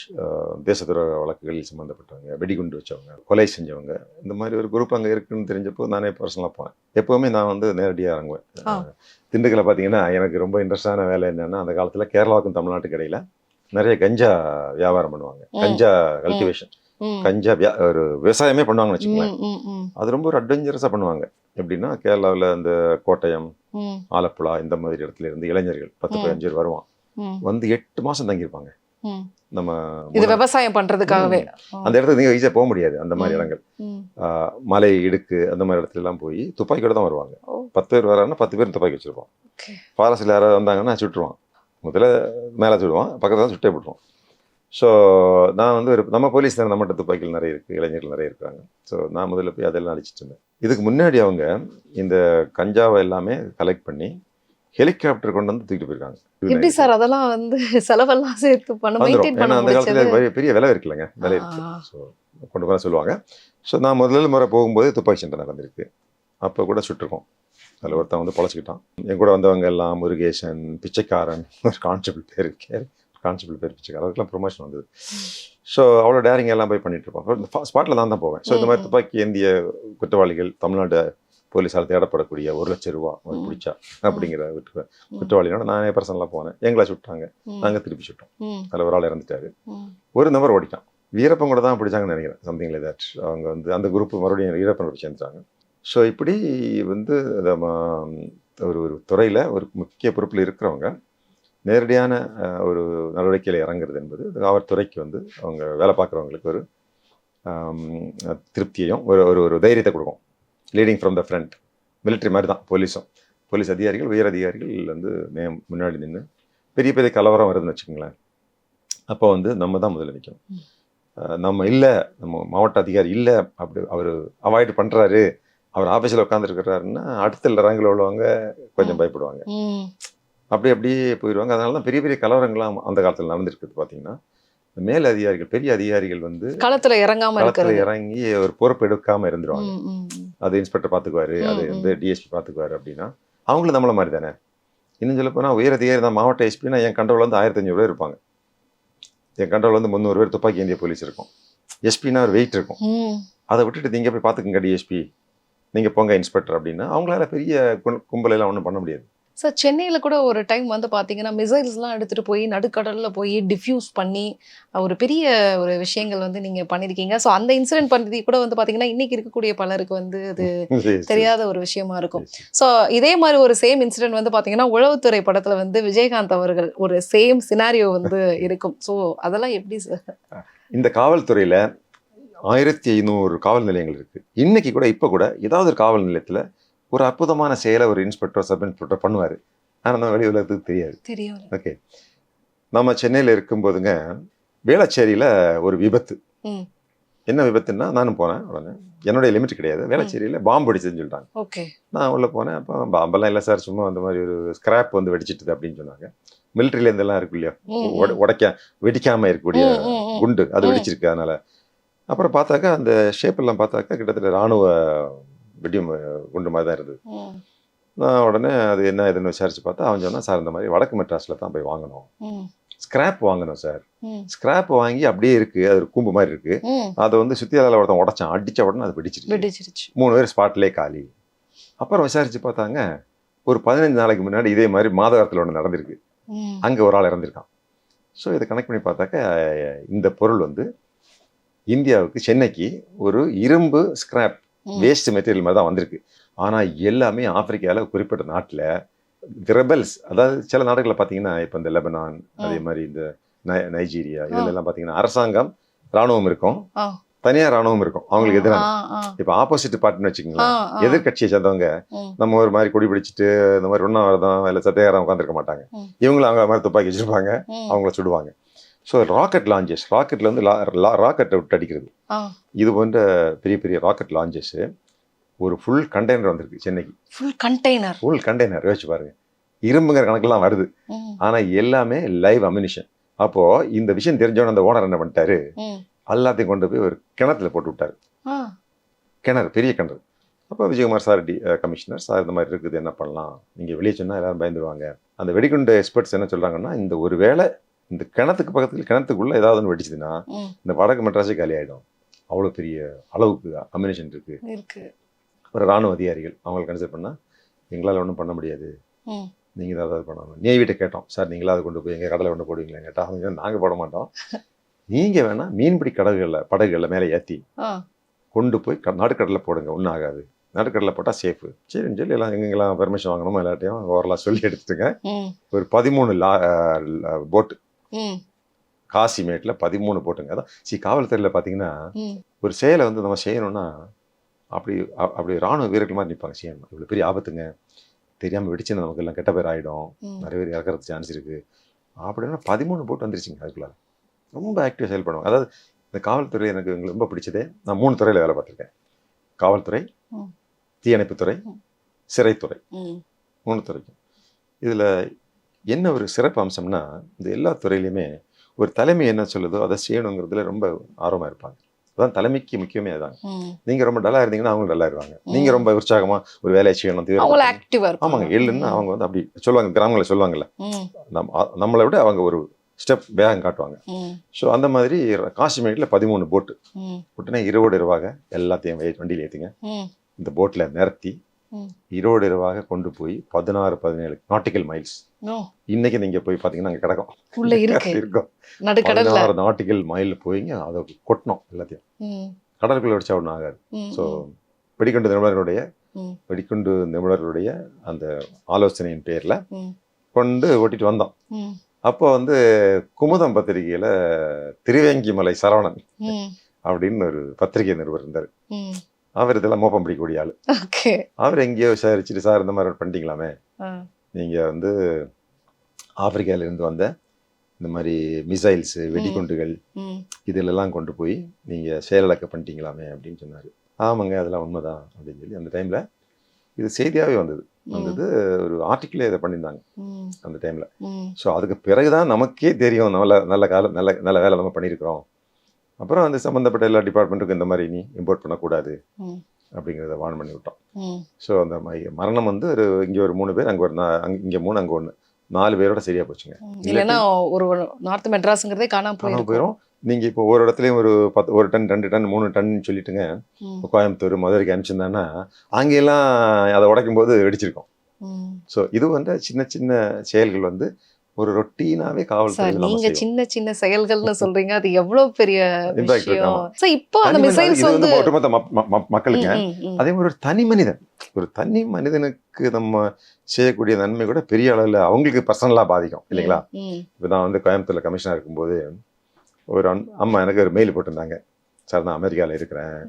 தேச துரோக வழக்குகளில் சம்மந்தப்பட்டவங்க, வெடிகுண்டு வச்சவங்க, கொலை செஞ்சவங்க, இந்த மாதிரி ஒரு குரூப் அங்கே இருக்குன்னு தெரிஞ்சப்போ நானே பர்சனலாக போனேன். எப்போவுமே நான் வந்து நேரடியாக இறங்குவேன். திண்டுக்கல்ல பார்த்தீங்கன்னா எனக்கு ரொம்ப இன்ட்ரெஸ்டான வேலை என்னென்னா, அந்த காலத்தில் கேரளாவுக்கும் தமிழ்நாட்டுக்கு இடையில நிறைய கஞ்சா வியாபாரம் பண்ணுவாங்க, கஞ்சா கல்டிவேஷன், கஞ்சா ஒரு விவசாயமே பண்ணுவாங்கன்னு வச்சுக்கோங்களேன். அது ரொம்ப ஒரு அட்வென்ச்சரஸாக பண்ணுவாங்க. எப்படின்னா கேரளாவில் அந்த கோட்டயம், ஆலப்புழா இந்த மாதிரி இடத்துல இருந்து இளைஞர்கள் 10-15 பேர் வருவான், வந்து 8 மாதம் தங்கியிருப்பாங்க. நம்ம விவசாயம் பண்றதுக்காகவே அந்த இடத்துக்கு நீங்க ஈஸியாக போக முடியாது. அந்த மாதிரி இடங்கள், மலை இடுக்கு அந்த மாதிரி இடத்துல எல்லாம் போய் துப்பாக்கியோட தான் வருவாங்க. 10 பேர் வராங்கன்னா 10 பேர் துப்பாக்கி வச்சிருப்போம். ஃபாரஸ்ட்ல யாராவது வந்தாங்கன்னா சுட்டுருவான், முதல்ல மேலே சுடுவான், பக்கத்தில் தான் சுட்டே போட்டுருவான். ஸோ நான் வந்து நம்ம போலீஸ் தான், நம்மகிட்ட துப்பாக்கிகள் நிறைய இருக்குது, இளைஞர்கள் நிறைய இருக்கிறாங்க. ஸோ நான் முதல்ல போய் அதெல்லாம் அடிச்சிட்டு இருந்தேன். இதுக்கு முன்னாடி அவங்க இந்த கஞ்சாவை எல்லாமே கலெக்ட் பண்ணி ஹெலிகாப்டர் கொண்டு வந்து தூக்கிட்டு போயிருக்காங்க. எப்படி சார் அதெல்லாம் வந்து செலவெல்லாம் சேர்த்து ஏன்னா அந்த காலத்தில் பெரிய விலை இருக்குல்லங்க, விலை இருக்கு. ஸோ கொண்டு போக சொல்லுவாங்க. ஸோ நான் முதல்ல முறை போகும்போது துப்பாக்கி சண்டை நடந்திருக்கு. அப்போ கூட சுட்டிருக்கோம். அதில் ஒருத்தன் வந்து பொழைச்சிக்கிட்டான். என் கூட வந்தவங்க எல்லாம் முருகேசன், பிச்சைக்காரன், ஒரு கான்ஸ்டபிள் பேர் பிச்சைக்காரன், அதுக்கெல்லாம் ப்ரொமோஷன் வந்தது. ஸோ அவ்வளோ டேரிங் எல்லாம் போய் பண்ணிட்டு இருப்போம். இந்த ஸ்பாட்டில் தான் போவேன். ஸோ இந்த மாதிரி துப்பாக்கி ஏந்திய குற்றவாளிகள் தமிழ்நாடு போலீஸால் தேடப்படக்கூடிய 1 லட்சம் ரூபா பிடிச்சா அப்படிங்கிற குற்றவாளியோட நானே பர்சனலாக போனேன். எங்களை சுட்டாங்க, நாங்கள் திருப்பி சுட்டோம். அதில் ஒரு ஆள் இறந்துட்டாரு, ஒரு நபர் ஓடிட்டான். வீரப்பன் கூட தான் பிடிச்சாங்கன்னு நினைக்கிறேன், சம்திங் லைக் தட். அவங்க வந்து அந்த குரூப் மறுபடியும் வீரப்பனோட சேர்ந்துட்டாங்க. ஸோ இப்படி வந்து ஒரு துறையில் ஒரு முக்கிய பொறுப்பில் இருக்கிறவங்க நேரடியான ஒரு நடவடிக்கையில் இறங்குறது என்பது காவல்துறைக்கு வந்து அவங்க வேலை பார்க்குறவங்களுக்கு ஒரு திருப்தியையும் ஒரு தைரியத்தை கொடுக்கும். Leading from the front, military மாதிரி தான் போலீஸும். போலீஸ் அதிகாரிகள், உயர் அதிகாரிகள் வந்து முன்னாடி நின்று பெரிய பெரிய கலவரம் வருதுன்னு வச்சுக்கோங்களேன், அப்போ வந்து நம்ம தான் முதல்ல நிற்கணும். நம்ம இல்லை, நம்ம மாவட்ட அதிகாரி இல்லை, அப்படி அவர் அவாய்டு பண்ணுறாரு, அவர் ஆஃபீஸில் உட்காந்துருக்கிறாருன்னா அடுத்த ரேங்கில் உள்ளவங்க கொஞ்சம் பயப்படுவாங்க, அப்படியே போயிடுவாங்க. அதனால தான் பெரிய பெரிய கலவரங்கள்லாம் அந்த காலத்தில் நடந்துருக்குது. பார்த்தீங்கன்னா மேல் அதிகாரிகள், பெரிய அதிகாரிகள் வந்து களத்தில் இறங்கி ஒரு பொறுப்பு எடுக்காமல் இருந்துருவாங்க. அது இன்ஸ்பெக்டர் பார்த்துக்குவாரு, அது வந்து டிஎஸ்பி பார்த்துக்குவாரு. அப்படின்னா அவங்களும் நம்மள மாதிரி தானே. இன்னும் சொல்ல போனால் உயர் அதிகாரி தான், மாவட்ட எஸ்பின்னா என் கண்ட்ரோல் வந்து 1500 பேர் இருப்பாங்க, என் கண்ட்ரோல் வந்து 300 பேர் துப்பாக்கி ஏந்திய போலீஸ் இருக்கும். எஸ்பின்னா ஒரு வெயிட் இருக்கும். அதை விட்டுட்டு நீங்கள் போய் பார்த்துக்குங்க டிஎஸ்பி, நீங்கள் போங்க இன்ஸ்பெக்டர் அப்படின்னா அவங்களால பெரிய கும்பலெல்லாம் ஒன்றும் பண்ண முடியாது. சார் சென்னையில் கூட ஒரு டைம் வந்து பார்த்தீங்கன்னா மிசைல்ஸ்லாம் எடுத்துகிட்டு போய் நடுக்கடலில் போய் டிஃப்யூஸ் பண்ணி ஒரு பெரிய ஒரு விஷயங்கள் வந்து நீங்கள் பண்ணியிருக்கீங்க. ஸோ அந்த இன்சிடென்ட் பண்ணி கூட வந்து பார்த்தீங்கன்னா இன்னைக்கு இருக்கக்கூடிய பலருக்கு வந்து அது தெரியாத ஒரு விஷயமா இருக்கும். ஸோ இதே மாதிரி ஒரு சேம் இன்சிடென்ட் வந்து பார்த்தீங்கன்னா உளவுத்துறை படத்தில் வந்து விஜயகாந்த் அவர்கள் ஒரு சேம் சினாரியோ வந்து இருக்கும். ஸோ அதெல்லாம் எப்படி சார்? இந்த காவல்துறையில் 1500 காவல் நிலையங்கள் இருக்குது. இன்னைக்கு கூட இப்போ கூட ஏதாவது ஒரு காவல் நிலையத்தில் ஒரு அற்புதமான செயலை ஒரு இன்ஸ்பெக்டர் சப் இன்ஸ்பெக்டர் பண்ணுவார். ஆனால் நம்ம வெளி உலகத்துக்கு தெரியாது. தெரியும். ஓகே, நம்ம சென்னையில் இருக்கும்போதுங்க வேளச்சேரியில் ஒரு விபத்து. என்ன விபத்துன்னா, நானும் போனேன். உடனே என்னுடைய லிமிட் கிடையாது. வேளச்சேரியில் பாம்பு வெடிச்சதுன்னு சொல்லிட்டாங்க. ஓகே, நான் உள்ளே போனேன். அப்போ பாம்பெல்லாம் இல்லை சார், சும்மா அந்த மாதிரி ஒரு ஸ்கிராப் வந்து வெடிச்சிட்டுது அப்படின்னு சொன்னாங்க. மிலிட்ரியிலேருந்தெல்லாம் இருக்கு இல்லையா, வெடிக்காமல் இருக்கக்கூடிய குண்டு, அது வெடிச்சிருக்கு. அதனால அப்புறம் பார்த்தாக்கா அந்த ஷேப்பெல்லாம் பார்த்தாக்கா கிட்டத்தட்ட இராணுவ வெடி குண்டு மாதிரி தான் இருந்தது. நான் உடனே அது என்ன இதுன்னு விசாரிச்சு பார்த்தா அவன் சொன்னா, சார் இந்த மாதிரி வடக்கு மெட்ராஸில் தான் போய் வாங்கணும், ஸ்கிராப் வாங்கணும் சார். ஸ்கிராப் வாங்கி அப்படியே இருக்கு, அது ஒரு கூம்பு மாதிரி இருக்கு. அதை வந்து சுத்தியால ஒருத்தன் உடச்சான், அடிச்ச உடனே அது வெடிச்சிருச்சு. 3 பேர் ஸ்பாட்லேயே காலி. அப்புறம் விசாரிச்சு பார்த்தாங்க, ஒரு 15 நாளைக்கு முன்னாடி இதே மாதிரி மாதவரத்தில் ஒன்று நடந்திருக்கு, அங்கே ஒரு ஆள் இறந்திருக்கான். ஸோ இதை கனெக்ட் பண்ணி பார்த்தாக்கா இந்த பொருள் வந்து இந்தியாவுக்கு சென்னைக்கு ஒரு இரும்பு ஸ்கிராப் வேஸ்ட் மெட்டீரியல் மாதிரி தான் வந்திருக்கு. ஆனால் எல்லாமே ஆப்பிரிக்காவில் குறிப்பிட்ட நாட்டில் ரெபல்ஸ், அதாவது சில நாடுகளில் பார்த்தீங்கன்னா இப்போ இந்த லெபனான், அதே மாதிரி இந்த நைஜீரியா, இதெல்லாம் பார்த்தீங்கன்னா அரசாங்கம் ராணுவம் இருக்கும், தனியார் ராணுவம் இருக்கும், அவங்களுக்கு எதிரான. இப்போ ஆப்போசிட் பார்ட்டின்னு வச்சுக்கோங்களேன், எதிர்கட்சியை சேர்ந்தவங்க நம்ம ஒரு மாதிரி கொடி பிடிச்சிட்டு இந்த மாதிரி உண்ணாவிரதம் இல்லை சத்தியாகிரகம் உட்காந்துருக்க மாட்டாங்க. இவங்களும் அவங்க மாதிரி துப்பாக்கி வச்சிருப்பாங்க, அவங்கள சுடுவாங்க. ஸோ ராக்கெட் லான்ச்சஸ், ராக்கெட்டில் வந்து ராக்கெட்டை விட்டு அடிக்கிறது, இது போன்ற பெரிய பெரிய ராக்கெட் லான்ச்சஸ் ஒரு ஃபுல் கண்டெய்னர் வந்திருக்கு சென்னைக்கு. ஃபுல் கண்டெய்னர் யோசிச்சு பாருங்க, இரும்புங்கிற கணக்கெல்லாம் வருது. ஆனால் எல்லாமே லைவ் அம்யூனிஷன். அப்போது இந்த விஷயம் தெரிஞ்சவன அந்த ஓனர் என்ன பண்ணிட்டாரு, எல்லாத்தையும் கொண்டு போய் ஒரு கிணத்துல போட்டு விட்டாரு. கிணறு, பெரிய கிணறு. அப்போ விஜயகுமார் சார் கமிஷனர் சார், இந்த மாதிரி இருக்குது, என்ன பண்ணலாம், நீங்கள் வெளியே சொன்னால் எல்லாரும் பயந்துருவாங்க. அந்த வெடிகுண்டு எக்ஸ்பர்ட்ஸ் என்ன சொல்கிறாங்கன்னா, இந்த ஒரு வேளை இந்த கிணத்துக்கு பக்கத்தில் கிணத்துக்குள்ளே ஏதாவது ஒன்று வெடிச்சதுன்னா இந்த வடக்கு மெட்ராஸே காலி ஆகிடும். அவ்வளோ பெரிய அளவுக்கு அம்யூனிஷன் இருக்குது. ஒரு ராணுவ அதிகாரிகள் அவங்களுக்கு கன்சிடர் பண்ணால், எங்களால் ஒன்றும் பண்ண முடியாது, நீங்கள் தான் ஏதாவது பண்ணணும். நேவிட்ட கேட்டோம், சார் நீங்களாக அதை கொண்டு போய் எங்கள் கடலை ஒன்று போடுவீங்களா கேட்டால், அவங்க நாங்கள் போட மாட்டோம், நீங்கள் வேணால் மீன்பிடி படகுகளில் மேலே ஏற்றி கொண்டு போய் நடுக்கடலில் போடுங்க, ஒன்றும் ஆகாது, நடுக்கடலில் போட்டால் சேஃபு. சரின்னு சொல்லி எல்லாம் எங்கெங்கெல்லாம் பெர்மிஷன் வாங்கணுமோ எல்லாட்டையும் ஓரளவு சொல்லி எடுத்துட்டுங்க. ஒரு 13 போட்டு காசிமேட்டில் 13 போட்டுங்க. அதான் காவல்துறையில் பார்த்தீங்கன்னா ஒரு செயலை வந்து நம்ம செய்யணும்னா அப்படி ராணுவ வீரர்கள் மாதிரி நிற்பாங்க, செய்யணும். இவ்வளோ பெரிய ஆபத்துங்க, தெரியாமல் வெடிச்சுன்னா நமக்கு எல்லாம் கெட்ட பேர் ஆகிடும், நிறைய பேர் இறக்கிறது சான்ஸ் இருக்குது அப்படின்னா 13 போட்டு வந்துருச்சுங்க. அதுக்குள்ள ரொம்ப ஆக்டிவாக செயல்படுவாங்க. அதாவது இந்த காவல்துறை எனக்கு எங்களுக்கு ரொம்ப பிடிச்சதே, நான் 3 துறையில் வேலை பார்த்துருக்கேன். காவல்துறை, தீயணைப்புத்துறை, சிறைத்துறை, 3 துறைக்கும். இதில் என்ன ஒரு சிறப்பு அம்சம்னா, இந்த எல்லா துறையிலையுமே ஒரு தலைமை என்ன சொல்லுதோ அதை செய்யணுங்கிறதுல ரொம்ப ஆர்வமாக இருப்பாங்க. அதான் தலைமைக்கு முக்கியமே அதுதான். நீங்கள் ரொம்ப டல்லாக இருந்தீங்கன்னா அவங்களும் டல்லாக இருவாங்க. நீங்கள் ரொம்ப உற்சாகமாக ஒரு வேலையை செய்யணும், ஆமாங்க, இல்லைன்னா அவங்க வந்து அப்படி சொல்லுவாங்க. கிராமங்களில் சொல்லுவாங்கல்ல, நம்மளை விட அவங்க ஒரு ஸ்டெப் வேகம் காட்டுவாங்க. ஸோ அந்த மாதிரி காசிமேட்டில் 13 போட்டு போட்டுனா 20 ரூபாக எல்லாத்தையும் வண்டியில் ஏற்றுங்க, இந்த போட்டில் நிறுத்தி 20 ரூபாக கொண்டு போய் 16-17 நாட்டிக்கல் மைல்ஸ். இன்னைக்கு நீங்க போய் பாத்தீங்கன்னா அங்க கிடக்கும், இருக்கும் 16 நாட்டிக்கல் மைல் போய்ங்க அதை கொட்டணும் எல்லாத்தையும். கடலுக்குள்ள வச்சா ஒன்றும் ஆகாது. ஸோ வெடிகுண்டு நிபுணர்களுடைய அந்த ஆலோசனையின் பேர்ல கொண்டு ஓட்டிட்டு வந்தோம். அப்போ வந்து குமுதம் பத்திரிகையில திருவேங்கிமலை சரவணன் அப்படின்னு ஒரு பத்திரிகை நிருபர் இருந்தார். அவர் இதெல்லாம் மோப்பம் பிடிக்கக்கூடிய ஆளு. அவர் எங்கேயோ விசாரிச்சுட்டு, சார் இந்த மாதிரி பண்ணிட்டீங்களாமே, நீங்க வந்து ஆப்பிரிக்கால இருந்து வந்த இந்த மாதிரி மிசைல்ஸ், வெடிகுண்டுகள் இதிலெல்லாம் கொண்டு போய் நீங்க செயலிழக்க பண்ணிட்டீங்களாமே அப்படின்னு சொன்னாரு. ஆமாங்க, அதெல்லாம் உண்மைதான் அப்படின்னு சொல்லி அந்த டைம்ல இது செய்தியாகவே வந்தது. ஒரு ஆர்டிக்கிளே இதை பண்ணியிருந்தாங்க அந்த டைம்ல. ஸோ அதுக்கு பிறகுதான் நமக்கே தெரியும் நல்ல வேலை நம்ம பண்ணியிருக்கிறோம். அப்புறம் அந்த சம்மந்தப்பட்ட எல்லா டிபார்ட்மெண்ட்டுக்கும் இந்த மாதிரி நீ இம்போர்ட் பண்ணக்கூடாது அப்படிங்கிறத வார்ன் பண்ணி விட்டோம். ஸோ அந்த மரணம் வந்து இங்கே ஒரு 3 பேர், அங்கே இங்கே 3, அங்கே 1, 4 பேரோட சரியா போச்சுங்க. இல்லைன்னா ஒரு நார்த் மெட்ராஸுங்கிறதே காணாம போயிடும். நீங்கள் இப்போ ஒரு இடத்துலையும் ஒரு 1 டன் 2 டன் 3 டன் சொல்லிட்டுங்க கோயம்புத்தூர் மதுரைக்கு அனுப்பிச்சிருந்தாங்கன்னா அங்கெல்லாம் அதை உடைக்கும் போது வெடிச்சிருக்கோம். ஸோ இது வந்து சின்ன சின்ன செயல்கள் வந்து ஒரு ரொட்டீனாவே சார் காவல்துறை நம்ம நீங்க செய்வோம். சின்ன சின்ன செயல்கள்னு சொல்றீங்க, அது எவ்வளவு பெரிய Impact இருக்கு, விஷயம். ஆமா. சார் இப்போ அந்த தனி மனிதன், மிசைல்ஸ் இது வந்து வந்து ஒட்டுமொத்த மக்களுங்க. ம், ம், ம். அதே மாதிரி ஒரு தனி மனிதனுக்கு நம்ம செய்யக்கூடிய நன்மை கூட பெரிய அளவில் அவங்களுக்கு பர்சனலாக பாதிக்கும் இல்லைங்களா? ம், இப்போ நான் வந்து கோயம்புத்தூர்ல கமிஷனர் இருக்கும்போது ஒரு அம்மா எனக்கு ஒரு மெயில் போட்டிருந்தாங்க. சார் நான் அமெரிக்காவில் இருக்கிறேன்,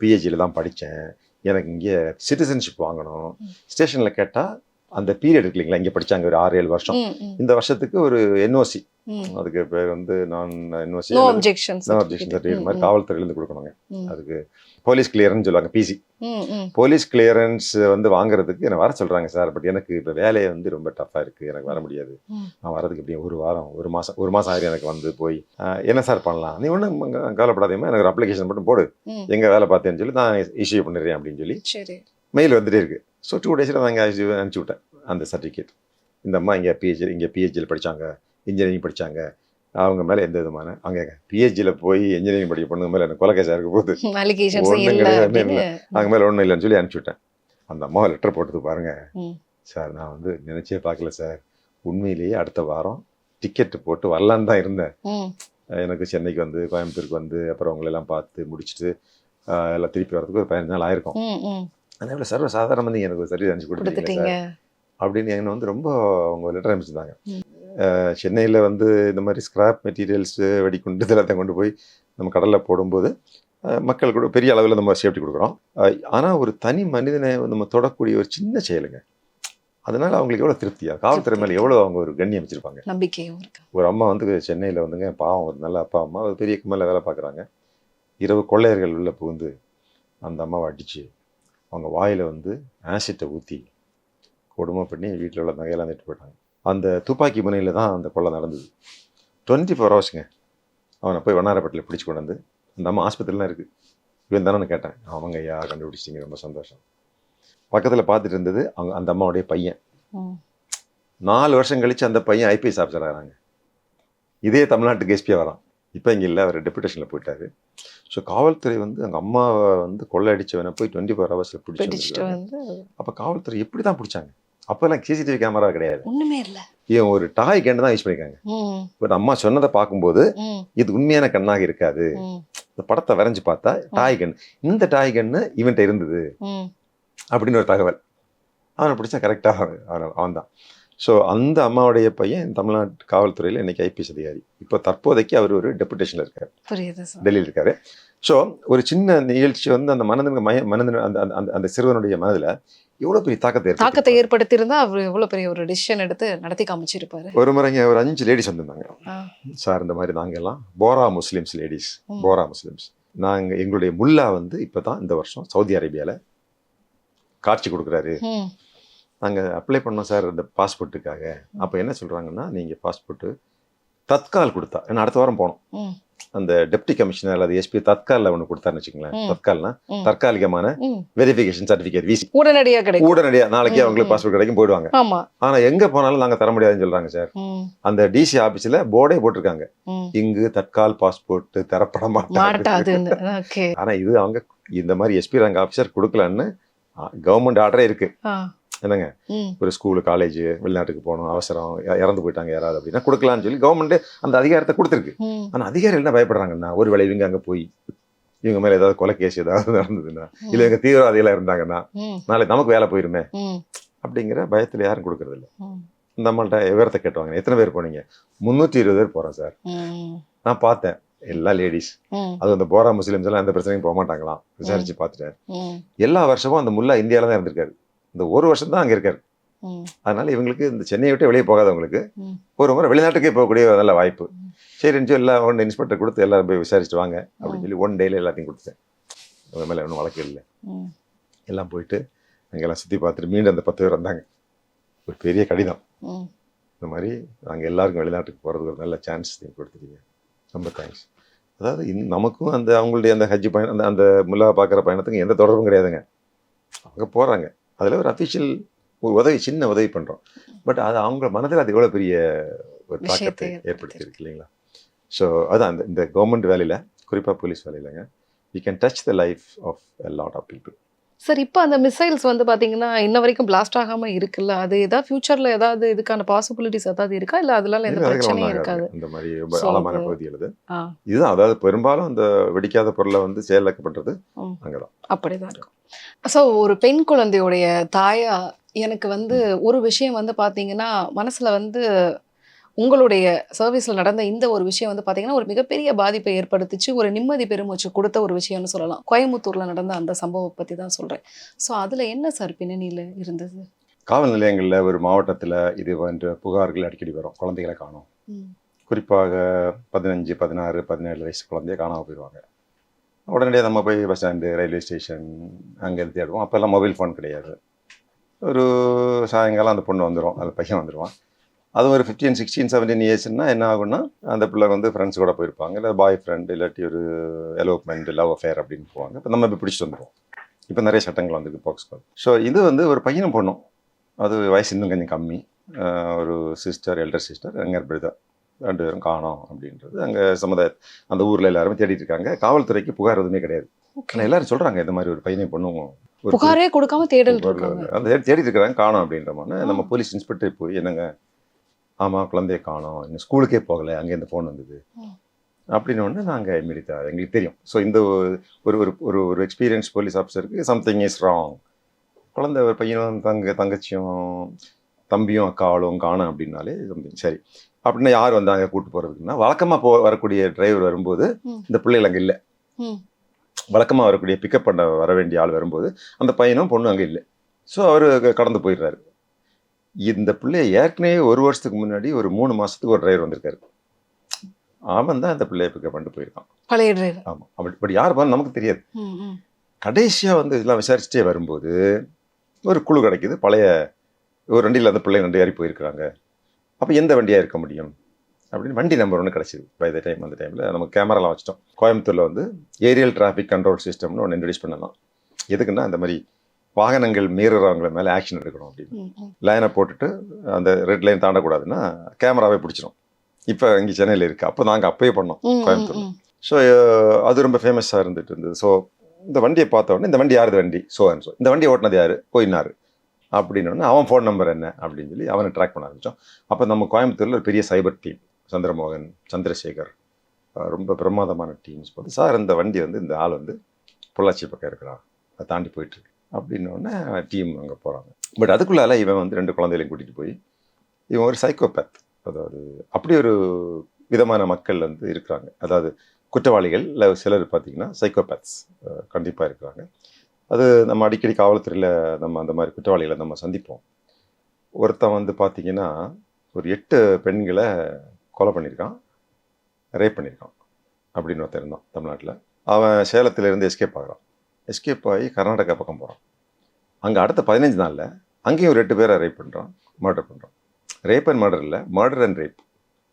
பிஹெச்டியில் தான் படித்தேன், எனக்கு இங்கே சிட்டிசன்ஷிப் வாங்கணும். ஸ்டேஷனில் கேட்டால் அந்த பீரியட் இருக்கு இல்லைங்களா, இங்கே படித்தாங்க ஒரு 6-7 வருஷம், ம், ம், இந்த வருஷத்துக்கு ஒரு என்ஓசி, ம். அதுக்கு பேர் வந்து நான் NOC No objection no objection certificate மாதிரி certificate. காவல்துறையிலேருந்து கொடுக்கணுங்க. ம், அதுக்கு போலீஸ் கிளியரன்ஸ் சொல்லுவாங்க, பிசி. ம், ம். போலீஸ் கிளியரன்ஸ் வந்து வாங்குறதுக்கு என்னை வர சொல்கிறாங்க சார். பட் எனக்கு இப்போ வேலையை வந்து ரொம்ப டஃப்பாக இருக்குது, எனக்கு வர முடியாது. ம். நான் வரதுக்கு எப்படியும் ஒரு மாதம் ஆயிரம் எனக்கு வந்து போய் என்ன சார் பண்ணலாம், நீ ஒன்றும் கவலைப்படாதேம்மா, எனக்கு ஒரு அப்ளிகேஷன் மட்டும் போடு, ம். எங்கே வேலை பார்த்தேன்னு சொல்லி நான் இஷ்யூ பண்ணிடுறேன் அப்படின்னு சொல்லி சரி. மெயில் வந்துட்டே இருக்கு. ஸோ 2 டேஸில் நான் இங்கே அனுப்பிச்சி விட்டேன் அந்த சர்டிஃபிகேட். இந்த அம்மா இங்கே பிஹெச்டியில் படித்தாங்க, இன்ஜினியரிங் படித்தாங்க, அவங்க மேலே எந்த விதமான அங்கே பிஹெச்டியில் போய் இன்ஜினியரிங் படிக்க பொண்ணுங்க மேலே எனக்கு கொலை கேஸாக இருக்க போது Allegations ஒண்ணும் இல்ல கிடையாது, அப்படின்னு. இல்லை. அவங்க மேலே ஒன்றும் இல்லைன்னு சொல்லி அனுப்பிச்சி விட்டேன். அந்த அம்மா லெட்டர் போட்டது பாருங்க, ம். சார் நான் வந்து நினச்சே பார்க்கல சார், உண்மையிலேயே அடுத்த வாரம் டிக்கெட்டு போட்டு வரலான்னு தான் இருந்தேன். ம். எனக்கு சென்னைக்கு வந்து கோயம்புத்தூருக்கு வந்து அப்புறம் அவங்களெல்லாம் பார்த்து முடிச்சுட்டு எல்லாம் திருப்பி வரதுக்கு ஒரு 15 நாள் ஆயிருக்கும். ம், ம். அதே போல் சர்வ சாதாரண வந்து எனக்கு ஒரு சர்வீஸ் அனுப்பிச்சு கொடுத்துட்டீங்க கொடுத்துட்டீங்க. சார் அப்படின்னு என்னை வந்து ரொம்ப அவங்க லெட்டர் அனுப்பிச்சிருந்தாங்க. ம். சென்னையில் வந்து இந்த மாதிரி ஸ்கிராப் மெட்டீரியல்ஸ் வெடிக்குண்டு இதெல்லாம் கொண்டு போய் நம்ம கடலில் போடும்போது மக்கள் கூட பெரிய அளவில் நம்ம சேஃப்டி கொடுக்குறோம். ஆனால் ஒரு தனி மனிதனை நம்ம தொடக்கூடிய ஒரு சின்ன செயலுங்க, அதனால அவங்களுக்கு எவ்வளோ திருப்தியா, காவல்துறை மேலே எவ்வளோ அவங்க ஒரு கண்ணியம் வச்சிருப்பாங்க. நம்பிக்கையும் இருக்கு. ஒரு அம்மா வந்து சென்னையில் வந்துங்க பாவம், ஒரு நல்ல அப்பா அம்மா ஒரு பெரிய கம்பெனியில் வேலை பார்க்குறாங்க. இரவு கொள்ளையர்கள் உள்ள புகுந்து அந்த அம்மாவை அடித்து அவங்க வாயில் வந்து ஆசிட்டை ஊற்றி கொடுமை பண்ணி வீட்டில் உள்ள நகையெல்லாம் எடுத்து போயிட்டாங்க. அந்த துப்பாக்கி முனையில் தான் அந்த கொள்ளை நடந்தது. 24 ஹவர்ஸுங்க. அவனை போய் வண்ணாரப்பேட்டில் பிடிச்சி கொண்டு வந்து அந்த அம்மா ஆஸ்பத்திரிலாம் இருக்குது. இவன் தானே கேட்டேன். அவங்க ஐயா கண்டுபிடிச்சிட்டிங்க, ரொம்ப சந்தோஷம். பக்கத்தில் பார்த்துட்டு இருந்தது அவங்க அந்த அம்மாவுடைய பையன். ம். 4 வருஷம் கழித்து அந்த பையன் ஐபிஎஸ் ஆஃபீஸர் ஆகிறாங்க. இதே தமிழ்நாட்டுக்கு எஸ்பியாக வரான். இப்போ இங்கே இல்லை, அவர் டெபுடேஷனில் போயிட்டாரு. ஸோ காவல்துறை வந்து அங்கே அம்மாவை வந்து கொள்ளையடிச்சவனை போய் 24 ஹவர்ஸில் பிடிச்சிட்டு பிடிச்சிட்டு வந்து அப்போ காவல்துறை எப்படி தான் பிடிச்சாங்க? அப்போல்லாம் சிசிடிவி கேமரா கிடையாது, ஒண்ணுமே இல்ல. இவன் ஒரு டாய் கண்ணு தான் யூஸ் பண்ணியிருக்காங்க. ம், பட் அம்மா சொன்னதை பார்க்கும்போது ம், இது உண்மையான கண்ணாக இருக்காது. ம், இந்த படத்தை வரைஞ்சு பார்த்தா டாய் கண், இந்த டாய் கண்ணு இவன்ட்ட இருந்தது ம். அப்படின்னு ஒரு தகவல். அவனை பிடிச்சா கரெக்டாக அவன் தான். ஸோ அந்த அம்மாவுடைய பையன் தமிழ்நாட்டு காவல்துறையில் இன்னைக்கு ஐபிஎஸ் அதிகாரி. இப்போ தற்போதைக்கு அவர் ஒரு டெபுடேஷனில் இருக்கார், புரியுது சார். டெல்லியில் இருக்காரு. ஸோ ஒரு சின்ன நிகழ்ச்சி வந்து அந்த மனதின் அந்த சிறுவனுடைய மனதில் எவ்வளோ பெரிய தாக்கத்தை தாக்கத்தை ஏற்படுத்தியிருந்தா அவர் எவ்வளவு பெரிய ஒரு டிசிஷன் எடுத்து நடத்தி காமிச்சிருப்பாரு. ஒரு முறைங்க ஒரு 5 லேடிஸ் வந்திருந்தாங்க. ஆ. சார் இந்த மாதிரி நாங்கள் எல்லாம் போரா முஸ்லிம்ஸ் லேடிஸ், ம். போரா முஸ்லிம்ஸ், நாங்கள் எங்களுடைய முல்லா வந்து இப்போ தான் இந்த வருஷம் சவுதி அரேபியாவில் காட்சி கொடுக்குறாரு, ம், நாங்கள் அப்ளை பண்ணோம் சார் இந்த பாஸ்போர்ட்டுக்காக. அப்போ என்ன சொல்கிறாங்கன்னா, நீங்கள் பாஸ்போர்ட்டு தத்கால் கொடுத்தா, ஏன்னா அடுத்த வாரம் போனோம், ம், அந்த டெப்டி கமிஷனர் அல்லது எஸ்பி தத்காலில் ஒன்று கொடுத்தாருன்னு வச்சுக்கோங்களேன். ம். தற்கால்னா ம். தற்காலிகமான ம். வெரிஃபிகேஷன் சர்டிஃபிகேட், விசி, உடனடியா கிடைக்கும். உடனடியாக நாளைக்கே ம், அவங்களுக்கு ம். பாஸ்போர்ட் கிடைக்கும் போயிடுவாங்க. ஆமா. ஆனால் எங்கே போனாலும் நாங்கள் தர முடியாதுன்னு சொல்கிறாங்க சார். ம், அந்த டிசி ஆஃபீஸில் போர்டே போட்டிருக்காங்க, ம். இங்கு தற்கால் பாஸ்போர்ட் தரப்பட மாட்டாது. மாட்டாதுன்னு. ஓகே. ஆனால் இது அவங்க இந்த மாதிரி எஸ்பி ரேங்க் ஆஃபீஸர் கொடுக்கலன்னு கவர்மெண்ட் ஆர்டரே இருக்கு. ஆ. என்னங்க, ம், ஒரு ஸ்கூலு காலேஜ் வெளிநாட்டுக்கு போகணும், அவசரம், இறந்து போயிட்டாங்க யாராவது அப்படின்னா கொடுக்கலான்னு சொல்லி கவர்மெண்ட் அந்த அதிகாரத்தை கொடுத்துருக்கு. ம், ஆனால் அதிகாரிகள் என்ன பயப்படுறாங்கன்னா, ஒரு வேளை இவங்க அங்கே போய் இவங்க மேலே ஏதாவது கொலை கேஸ் ஏதாவது நடந்ததுன்னா, இல்லை இவங்க தீவிரவாதிகளாக இருந்தாங்கன்னா ம், நாளைக்கு நமக்கு வேலை போயிருமே ம், அப்படிங்கிற பயத்தில் யாரும் கொடுக்கறது இல்லை. ம், இந்த நம்மள்ட்ட விவரத்தை கேட்டுவாங்க, எத்தனை பேர் போனீங்க? 320 பேர் போகிறோம் சார். ம், நான் பார்த்தேன், எல்லா லேடிஸ். ம், அது அந்த போரா முஸ்லிம்ஸ் எல்லாம் எந்த பிரச்சனையும் போக மாட்டாங்களாம், விசாரிச்சு பார்த்துட்டேன். ம், எல்லா வருஷமும் அந்த முல்லா இந்தியாவில் தான் இருந்திருக்காரு, இந்த ஒரு வருஷம் தான் அங்கே இருக்காரு. ம், அதனால இவங்களுக்கு இந்த சென்னையை விட்டு வெளியே போகாதவங்களுக்கு ம். ஒரு முறை வெளிநாட்டுக்கே போகக்கூடிய ஒரு நல்ல வாய்ப்பு. சரின்னு சொல்லி எல்லாம் ஒன்று இன்ஸ்பெக்டர் கொடுத்து எல்லாரும் போய் விசாரிச்சுட்டு வாங்க அப்படின்னு சொல்லி 1 டேல எல்லாத்தையும் கொடுத்தேன். அவங்க மேலே ஒன்றும் வழக்கு இல்லை. ம். எல்லாம் போயிட்டு அங்கெல்லாம் சுற்றி பார்த்துட்டு மீண்டும் அந்த 10 பேர் வந்தாங்க. ஒரு பெரிய கடிதம், ம். இந்த மாதிரி நாங்கள் எல்லாருக்கும் வெளிநாட்டுக்கு போகிறதுக்கு ஒரு நல்ல சான்ஸ் நீங்கள் கொடுத்துருக்கீங்க, ரொம்ப தேங்க்ஸ். அதாவது நமக்கும் அந்த அவங்களுடைய அந்த ஹஜ் பயணம், அந்த அந்த முல்லா பார்க்குற பயணத்துக்கு எந்த தொடர்பும் கிடையாதுங்க. அவங்க போகிறாங்க, அதில் ஒரு அஃபிஷியல் ஒரு உதவி, சின்ன உதவி பண்ணுறோம். பட் அது அவங்க மனதில் அது எவ்வளோ பெரிய ஒரு தாக்கத்தை ஏற்படுத்தியிருக்கு இல்லைங்களா? ஸோ அதான் இந்த கவர்மெண்ட் வேலையில், குறிப்பாக போலீஸ் வேலையிலங்க, we can touch the life of a lot of people. Sir இப்போ அந்த மிசைல்ஸ் வந்து பாத்தீங்கன்னா இன்ன வரைக்கும் பிளாஸ்ட் ஆகாம இருக்குல்ல, அது ஏதாவது ஃபியூச்சர்ல ஏதாவது இதுக்கான பாசிபிலிட்டிஸ் ஏதாவது இருக்கா, இல்ல அதனால எந்த அதுக்கெல்லாம் பிரச்சனையும் ஒன்றும் இருக்காது? ஆகாது. இந்த மாதிரி ரொம்ப ஸோ ஆழமான அது பகுதிகள் இது. ஆ இதுதான், அதாவது பெரும்பாலும் அந்த வெடிக்காத பொருளை வந்து செயலாக்கப்படுறது ம், அங்கதான். அப்படிதான் இருக்கும். ஸோ ஒரு பெண் குழந்தையுடைய தாயா எனக்கு வந்து ஒரு விஷயம் வந்து பாத்தீங்கன்னா மனசுல வந்து உங்களுடைய சர்வீஸ்ல நடந்த இந்த ஒரு விஷயம் வந்து பாத்தீங்கன்னா ஒரு மிகப்பெரிய பாதிப்பை ஏற்படுத்திச்சு, ஒரு நிம்மதி பெருமூச்சு கொடுத்த ஒரு விஷயம்னு சொல்லலாம். கோயம்புத்தூர்ல நடந்த அந்த சம்பவம் பத்தி தான் சொல்றேன். ஸோ அதுல என்ன சார் பின்னணியில இருந்தது? காவல் நிலையங்கள்ல ஒரு மாவட்டத்துல இது போன்ற புகார்கள் அடிக்கடி வரும். குழந்தைகளை காணோம். ம், குறிப்பாக 15, 16, 17 வயசு குழந்தைய காணாம போயிடுவாங்க. உடனடியாக நம்ம போய் பஸ் ஸ்டாண்டு, ரயில்வே ஸ்டேஷன் அங்கேருந்து தேடுவோம். அப்போல்லாம் மொபைல் ஃபோன் கிடையாது. ஒரு சாயங்காலம் அந்த பொண்ணு வந்துடும், அந்த பையன் வந்துடுவான். அது ஒரு 15, 16, 17 இயர்ஸ்னா என்ன ஆகும்னா, அந்த பிள்ளை வந்து ஃப்ரெண்ட்ஸ் கூட போயிருப்பாங்க, இல்லை பாய் ஃப்ரெண்ட், இல்லாட்டி ஒரு எலோப்மெண்ட், லவ் அஃபேர் அப்படின்னு போவாங்க. இப்போ நம்ம போய் பிடிச்சிட்டு வந்துடுவோம். இப்போ நிறைய சட்டங்கள் வந்துருக்கு, போக்ஸ்கோ. ஸோ இது வந்து ஒரு பையனும் பொண்ணும், அது வயசு இன்னும் கொஞ்சம் கம்மி. ஒரு சிஸ்டர், எல்டர் சிஸ்டர், எங்கர் பிரதர், 2 பேரும் காணோம் அப்படின்றது அங்கே அந்த ஊரில் எல்லாருமே தேடிட்டு இருக்காங்க. காவல்துறைக்கு புகார் எதுவுமே கிடையாது. ஓகே. ஆனால் எல்லாரும் சொல்கிறாங்க இந்த மாதிரி ஒரு பையனையும் பொண்ணும் ஒரு புகாரே கொடுக்காம தேடல் இருக்காங்க. அந்த தேடிட்டு இருக்கிறாங்க, காணோம் அப்படின்றமான நம்ம போலீஸ் இன்ஸ்பெக்டர் போய் என்னங்க, ஆமாம் குழந்தைய காணோம், இன்னும் ஸ்கூலுக்கே போகலை, அங்கேருந்து ஃபோன் வந்தது அப்படின்னு ஒன்று நாங்கள் இமீடியட்டாக எங்களுக்கு தெரியும். ஸோ இந்த ஒரு ஒரு ஒரு ஒரு எக்ஸ்பீரியன்ஸ் போலீஸ் ஆஃபீஸருக்கு சம்திங் இஸ் ராங். குழந்தை ஒரு பையனும் தங்கச்சியும் தம்பியும் அக்காவும் காணும் அப்படின்னாலே சம்திங் சரி. அப்படின்னா யார் வந்தாங்க கூப்பிட்டு போகிறதுக்குன்னா, வழக்கமாக வரக்கூடிய டிரைவர் வரும்போது இந்த பிள்ளைகள் அங்கே இல்லை. வழக்கமாக வரக்கூடிய பிக்கப் பண்ண வர வேண்டிய ஆள் வரும்போது அந்த பையனும் பொண்ணும் அங்கே இல்லை. ஸோ அவர் கடந்து போயிடுறாரு. இந்த பிள்ளைய ஏற்கனவே 1 வருஷத்துக்கு முன்னாடி ஒரு 3 மாதத்துக்கு ஒரு டிரைவர் வந்திருக்காரு. அவன் தான் இந்த பிள்ளையை பிக்கப் பண்ணிட்டு போயிருக்கான். பழைய டிரைவர். ஆமாம், அப்படி யார் போனாலும் நமக்கு தெரியாது. கடைசியாக வந்து இதெல்லாம் விசாரிச்சுட்டே வரும்போது ஒரு குழு கிடைக்குது. பழைய ஒரு வண்டியில் அந்த பிள்ளை 2 ஏறி போயிருக்கிறாங்க. அப்போ எந்த வண்டியாக இருக்க முடியும் அப்படின்னு வண்டி நம்பர் ஒன்று கிடச்சிது. பை த டைம் அந்த டைமில் நம்ம கேமராலாம் வச்சிட்டோம். கோயம்புத்தூரில் வந்து ஏரியல் டிராஃபிக் கண்ட்ரோல் சிஸ்டம்னு ஒன்று இன்ட்ரடியூஸ் பண்ணலாம். எதுக்குன்னா இந்த மாதிரி வாகனங்கள் மீறுறவங்கள மேலே ஆக்ஷன் எடுக்கணும் அப்படின்னு. லைனை போட்டுட்டு அந்த ரெட் லைன் தாண்டக்கூடாதுன்னா கேமராவே பிடிச்சிடும். இப்போ இங்கே சென்னையில் இருக்குது. அப்போ நாங்கள் அப்பயே பண்ணோம் கோயம்புத்தூர். ஸோ அது ரொம்ப ஃபேமஸாக இருந்துட்டு இருந்தது. ஸோ இந்த வண்டியை பார்த்த உடனே இந்த வண்டி யாருது வண்டி ஸோ அண்ட் ஸோ, இந்த வண்டியை ஓட்டினது யார் போயினார் அப்படின்னு அவன் ஃபோன் நம்பர் என்ன அப்படின்னு சொல்லி அவனை ட்ராக் பண்ண ஆரம்பித்தோம். அப்போ நம்ம கோயம்புத்தூரில் ஒரு பெரிய சைபர் டீம், சந்திரமோகன், சந்திரசேகர், ரொம்ப பிரமாதமான டீம்ஸ் போட்டு, சார் இந்த வண்டி வந்து இந்த ஆள் வந்து பொள்ளாச்சி பக்கம் இருக்கிறான், அதை தாண்டி போயிட்டுருக்கு அப்படின்னோடனே டீம் அங்கே போகிறாங்க. பட் அதுக்குள்ளால இவன் வந்து 2 குழந்தைகளையும் கூட்டிகிட்டு போய், இவன் ஒரு சைக்கோபேத். அதாவது அப்படி ஒரு விதமான மக்கள் வந்து இருக்கிறாங்க. அதாவது குற்றவாளிகள் இல்லை சிலர் பார்த்தீங்கன்னா சைக்கோபேத்ஸ் கண்டிப்பாக இருக்கிறாங்க. அது நம்ம அடிக்கடி காவல்துறையில் நம்ம அந்த மாதிரி குற்றவாளிகளை நம்ம சந்திப்போம். ஒருத்தன் வந்து பார்த்தீங்கன்னா ஒரு 8 பெண்களை கொலை பண்ணியிருக்கான், ரேப் பண்ணியிருக்கான் அப்படின்னு ஒருத்தர் இருந்தான் தமிழ்நாட்டில். அவன் சேலத்திலேருந்து எஸ்கேப் ஆகிறான். எஸ்கேப் ஆகி கர்நாடகா பக்கம் போகிறான். அங்கே அடுத்த 15 நாளில் அங்கேயும் ஒரு 8 பேரை ரேப் பண்ணுறான், மர்டர் பண்ணுறான். ரேப் அண்ட் மர்டர் இல்லை, மர்டர் அண்ட் ரேப்.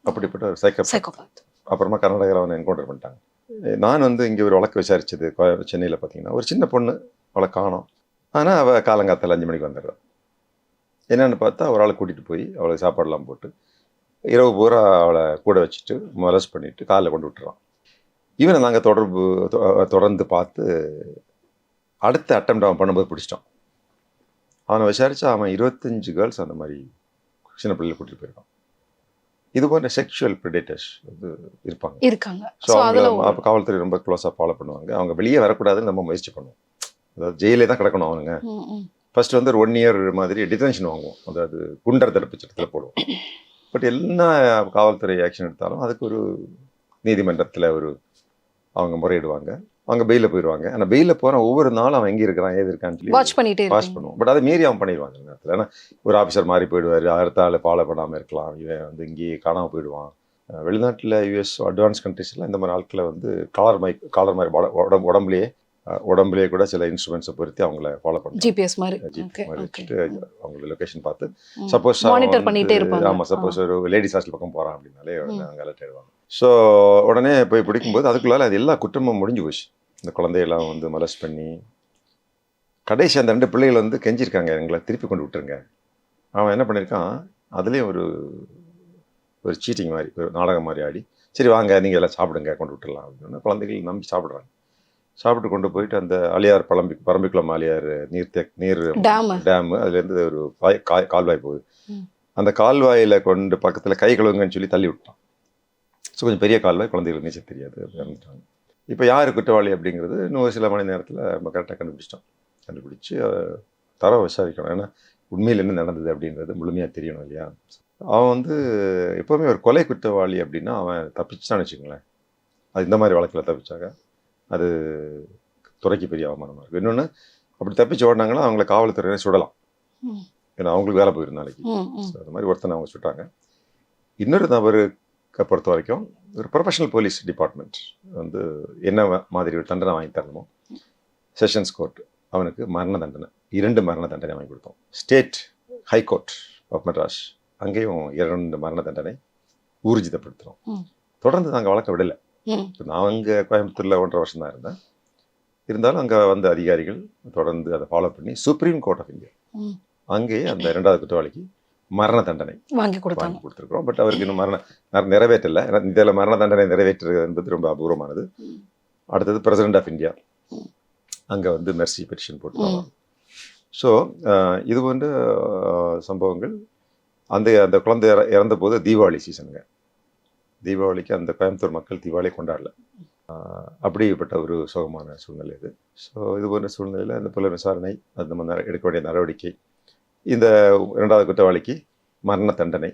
அப்படிப்பட்ட ஒரு சைக்கோபாத். அப்புறமா கர்நாடகாவில் அவனை என்கவுண்டர் பண்ணிட்டாங்க. நான் வந்து இங்கே ஒரு வழக்கு விசாரித்தது சென்னையில் பார்த்தீங்கன்னா, ஒரு சின்ன பொண்ணு, அவளை காணோம். ஆனால் அவள் காலங்காத்தால் 5 மணிக்கு வந்துடுறான். என்னென்னு பார்த்தா ஒரு ஆளை கூட்டிகிட்டு போய் அவளுக்கு சாப்பாடெல்லாம் போட்டு இரவு பூரா அவளை கூட வச்சுட்டு மொலஸ்ட் பண்ணிவிட்டு காலைல கொண்டு விட்டுறான். இவனை நாங்கள் தொடர்ந்து பார்த்து அடுத்த அட்டெம்ப்ட் அவன் பண்ணும்போது பிடிச்சிட்டான். அவனை விசாரித்தா அவன் 25 கேர்ள்ஸ் அந்த மாதிரி சின்ன பிள்ளைகளை கூட்டிகிட்டு போயிருக்கான். இது போன்ற செக்ஷுவல் ப்ரிடேட்டர்ஸ் வந்து இருக்காங்க. ஸோ அவங்கள அப்போ காவல்துறை ரொம்ப க்ளோஸாக ஃபாலோ பண்ணுவாங்க. அவங்க வெளியே வரக்கூடாதுன்னு நம்ம முயற்சி பண்ணுவோம். அதாவது ஜெயிலே தான் கிடக்கணும் அவனுங்க. ஃபர்ஸ்ட் வந்து ஒரு 1 இயர் மாதிரி டிடென்ஷன் வாங்குவோம், அதாவது குண்டர் தடுப்பு சட்டத்தில் போடுவோம். பட் என்ன காவல்துறை ஆக்ஷன் எடுத்தாலும் அதுக்கு ஒரு நீதிமன்றத்தில் அவங்க முறையிடுவாங்க, அவங்க பெயிலில் போயிடுவாங்க. ஆனால் பெயிலில் போகிற ஒவ்வொரு நாளும் அவன் எங்கே இருக்கிறான் ஏது இருக்கான்னு சொல்லி வாட்ச் பண்ணுவோம். பட் அதை மீறி அவன் பண்ணிடுவான் அந்த நேரத்தில். ஏன்னா ஒரு ஆஃபீஸர் மாறி போயிடுவார், அடுத்த ஆள் ஃபாலோ பண்ணாமல் இருக்கலாம், இவன் வந்து இங்கேயே காணாமல் போயிடுவான். வெளிநாட்டில் யூஎஸ் அட்வான்ஸ் கண்ட்ரீஸ்லாம் இந்த மாதிரி ஆட்களை வந்து காலர் மாதிரி உடம்புலேயே கூட சில இன்ஸ்ட்ருமெண்ட்ஸை பொறுத்து அவங்கள ஃபாலோ பண்ணுவாங்க. ஜிபிஎஸ் மாதிரி வச்சுட்டு அவங்களோட லொக்கேஷன் பார்த்து சப்போஸ் சப்போஸ் ஒரு லேடிஸ் ஹாஸ்டல் பக்கம் போகிறான் அப்படின்னாலே அங்கே அலர்ட் ஆயிடுவாங்க. ஸோ உடனே போய் பிடிக்கும்போது அதுக்குள்ளால அது எல்லா குற்றமும் முடிஞ்சு போச்சு. இந்த குழந்தையெல்லாம் வந்து மலஸ்ட் பண்ணி கடைசி அந்த 2 பிள்ளைகள் வந்து கெஞ்சிருக்காங்க, எங்களை திருப்பி கொண்டு விட்டுருங்க. அவன் என்ன பண்ணியிருக்கான், அதுலேயும் ஒரு சீட்டிங் மாதிரி, ஒரு நாடகம் மாதிரி ஆடி, சரி வாங்க நீங்கள் எல்லாம் சாப்பிடுங்க கொண்டு விட்டுடலாம் அப்படின்னு குழந்தைகள் நம்பி சாப்பிட்றாங்க. சாப்பிட்டு கொண்டு போயிட்டு அந்த ஆலியார் பரம்பிக்குளம் ஆலியார் நீர் டேமு அதுலேருந்து ஒரு கால்வாய் போகுது. அந்த கால்வாயில் கொண்டு பக்கத்தில் கை கழுவுங்கன்னு சொல்லி தள்ளி விட்டான். ஸோ கொஞ்சம் பெரிய கால்வாய், குழந்தைகளுக்கு நீச்சல் தெரியாது, இறந்துட்டாங்க. இப்போ யார் குற்றவாளி அப்படிங்கிறது இன்னும் சில மணி நேரத்தில் நம்ம கரெக்டாக கண்டுபிடிச்சி தரவை விசாரிக்கணும். ஏன்னா உண்மையில் என்ன நடந்தது அப்படின்றது முழுமையாக தெரியணும் இல்லையா. அவன் வந்து எப்போவுமே ஒரு கொலை குற்றவாளி அப்படின்னா அவன் தப்பிச்சான்னு வச்சுக்கோங்களேன், அது இந்த மாதிரி வழக்கில் தப்பிச்சாங்க அது துறைக்கு பெரிய அவமானமாக இருக்கும். இன்னொன்று அப்படி தப்பிச்சு ஓடினாங்கன்னா அவங்கள காவல்துறையினர் சுடலாம், ஏன்னா அவங்களுக்கு வேலை போயிடும் நாளைக்கு. அது மாதிரி ஒருத்தனை அவங்க சுட்டாங்க. இன்னொரு நபருக்கு பொறுத்த வரைக்கும் ஒரு ப்ரொஃபஷனல் போலீஸ் டிபார்ட்மெண்ட் வந்து என்ன மாதிரி ஒரு தண்டனை வாங்கி தரணுமோ, செஷன்ஸ் கோர்ட் அவனுக்கு மரண தண்டனை, 2 மரண தண்டனை வாங்கி கொடுத்தோம். ஸ்டேட் ஹைகோர்ட் ஆஃப் மெட்ராஸ் அங்கேயும் 2 மரண தண்டனை ஊர்ஜிதப்படுத்துகிறோம். தொடர்ந்து நாங்கள் வழக்க விடலை. நான் அங்கே கோயம்புத்தூரில் 1.5 வருஷம் தான் இருந்தேன். இருந்தாலும் அங்கே வந்த அதிகாரிகள் தொடர்ந்து அதை ஃபாலோ பண்ணி சுப்ரீம் கோர்ட் ஆஃப் இந்தியா அங்கேயே அந்த 2வது குற்றவாளிக்கு மரண தண்டனை வாங்கி கொடுத்துருக்குறோம். பட் அவருக்கு இன்னும் நிறைவேற்றலை. இதில் மரண தண்டனை நிறைவேற்றுறது என்பது ரொம்ப அபூர்வமானது. அடுத்தது பிரசிடென்ட் ஆஃப் இந்தியா அங்கே வந்து மெர்சி பெட்டிஷன் போட்டுருவாங்க. ஸோ இது போன்ற சம்பவங்கள் அந்த குழந்தை இறந்த போது தீபாவளி சீசனுங்க. தீபாவளிக்கு அந்த கோயம்புத்தூர் மக்கள் தீபாவளியை கொண்டாடல. அப்படிப்பட்ட ஒரு சோகமான சூழ்நிலை இது. ஸோ இது போன்ற சூழ்நிலையில் இந்த புலன் விசாரணை, அது நம்ம எடுக்க வேண்டிய நடவடிக்கை, இந்த 2வது குற்றவாளிக்கு மரண தண்டனை,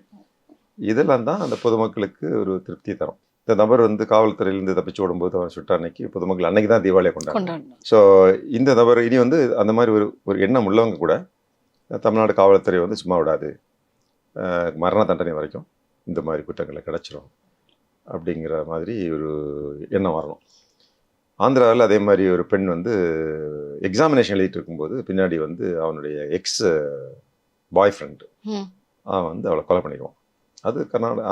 இதெல்லாம் தான் அந்த பொதுமக்களுக்கு ஒரு திருப்தி தரும். இந்த நபர் வந்து காவல்துறையிலேருந்து தப்பிச்சு ஓடும்போது அவன் சுட்ட அன்னைக்கு பொதுமக்கள் அன்னைக்கு தான் தீபாவளியை கொண்டாடுறாங்க. ஸோ இந்த நபர் இனி வந்து அந்த மாதிரி ஒரு எண்ணம் உள்ளவங்க கூட தமிழ்நாடு காவல்துறை வந்து சும்மா விடாது, மரண தண்டனை வரைக்கும் இந்த மாதிரி குற்றங்களை கிடச்சிரும் அப்படிங்கிற மாதிரி ஒரு எண்ணம் வரணும். ஆந்திராவில் அதே மாதிரி ஒரு பெண் வந்து எக்ஸாமினேஷன் எழுதிட்டு இருக்கும்போது பின்னாடி வந்து அவனுடைய எக்ஸ் பாய் ஃப்ரெண்டு அவன் வந்து அவளை கொலை பண்ணிக்குவான். அது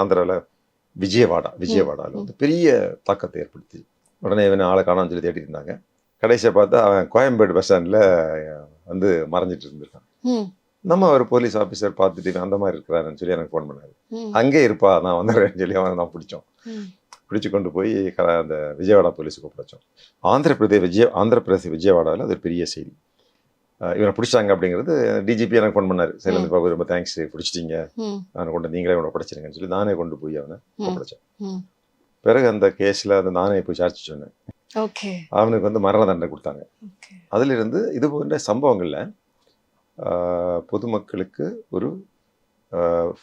ஆந்திராவில் விஜயவாடாவில் வந்து பெரிய தாக்கத்தை ஏற்படுத்தி உடனே இவனை ஆளை காணான்னு சொல்லி தேடிட்டு இருந்தாங்க. கடைசியை பார்த்தா அவன் கோயம்பேடு பஸ் ஸ்டாண்டில் வந்து மறைஞ்சிட்டு இருந்திருக்கான். நம்ம ஒரு போலீஸ் ஆஃபீஸர் பார்த்துட்டு அந்த மாதிரி இருக்கிறாருன்னு சொல்லி எனக்கு ஃபோன் பண்ணாரு. அங்கே இருப்பா, நான் வந்துடுறேன்னு சொல்லி அவனை நான் பிடிச்சு கொண்டு போய் அந்த விஜயவாடா போலீஸுக்கு ஒப்படைச்சோம். ஆந்திர பிரதேச விஜயவாடாவில் அது ஒரு பெரிய செய்தி. இவனை பிடிச்சாங்க அப்படிங்கிறது டிஜிபி எனக்கு ஃபோன் பண்ணார். சைலேந்திர பாபு ரொம்ப தேங்க்ஸ், பிடிச்சிட்டிங்க, அவனை கொண்டு நீங்களே அவனை ஒப்படைச்சிருங்கன்னு சொல்லி நானே கொண்டு போய் அவனை ஒப்படைச்சேன். பிறகு அந்த கேஸில் அந்த நானே போய் சார்ஜ் சொன்னேன். அவனுக்கு வந்து மரண தண்டனை கொடுத்தாங்க. அதிலிருந்து இது போன்ற சம்பவங்களில் பொதுமக்களுக்கு ஒரு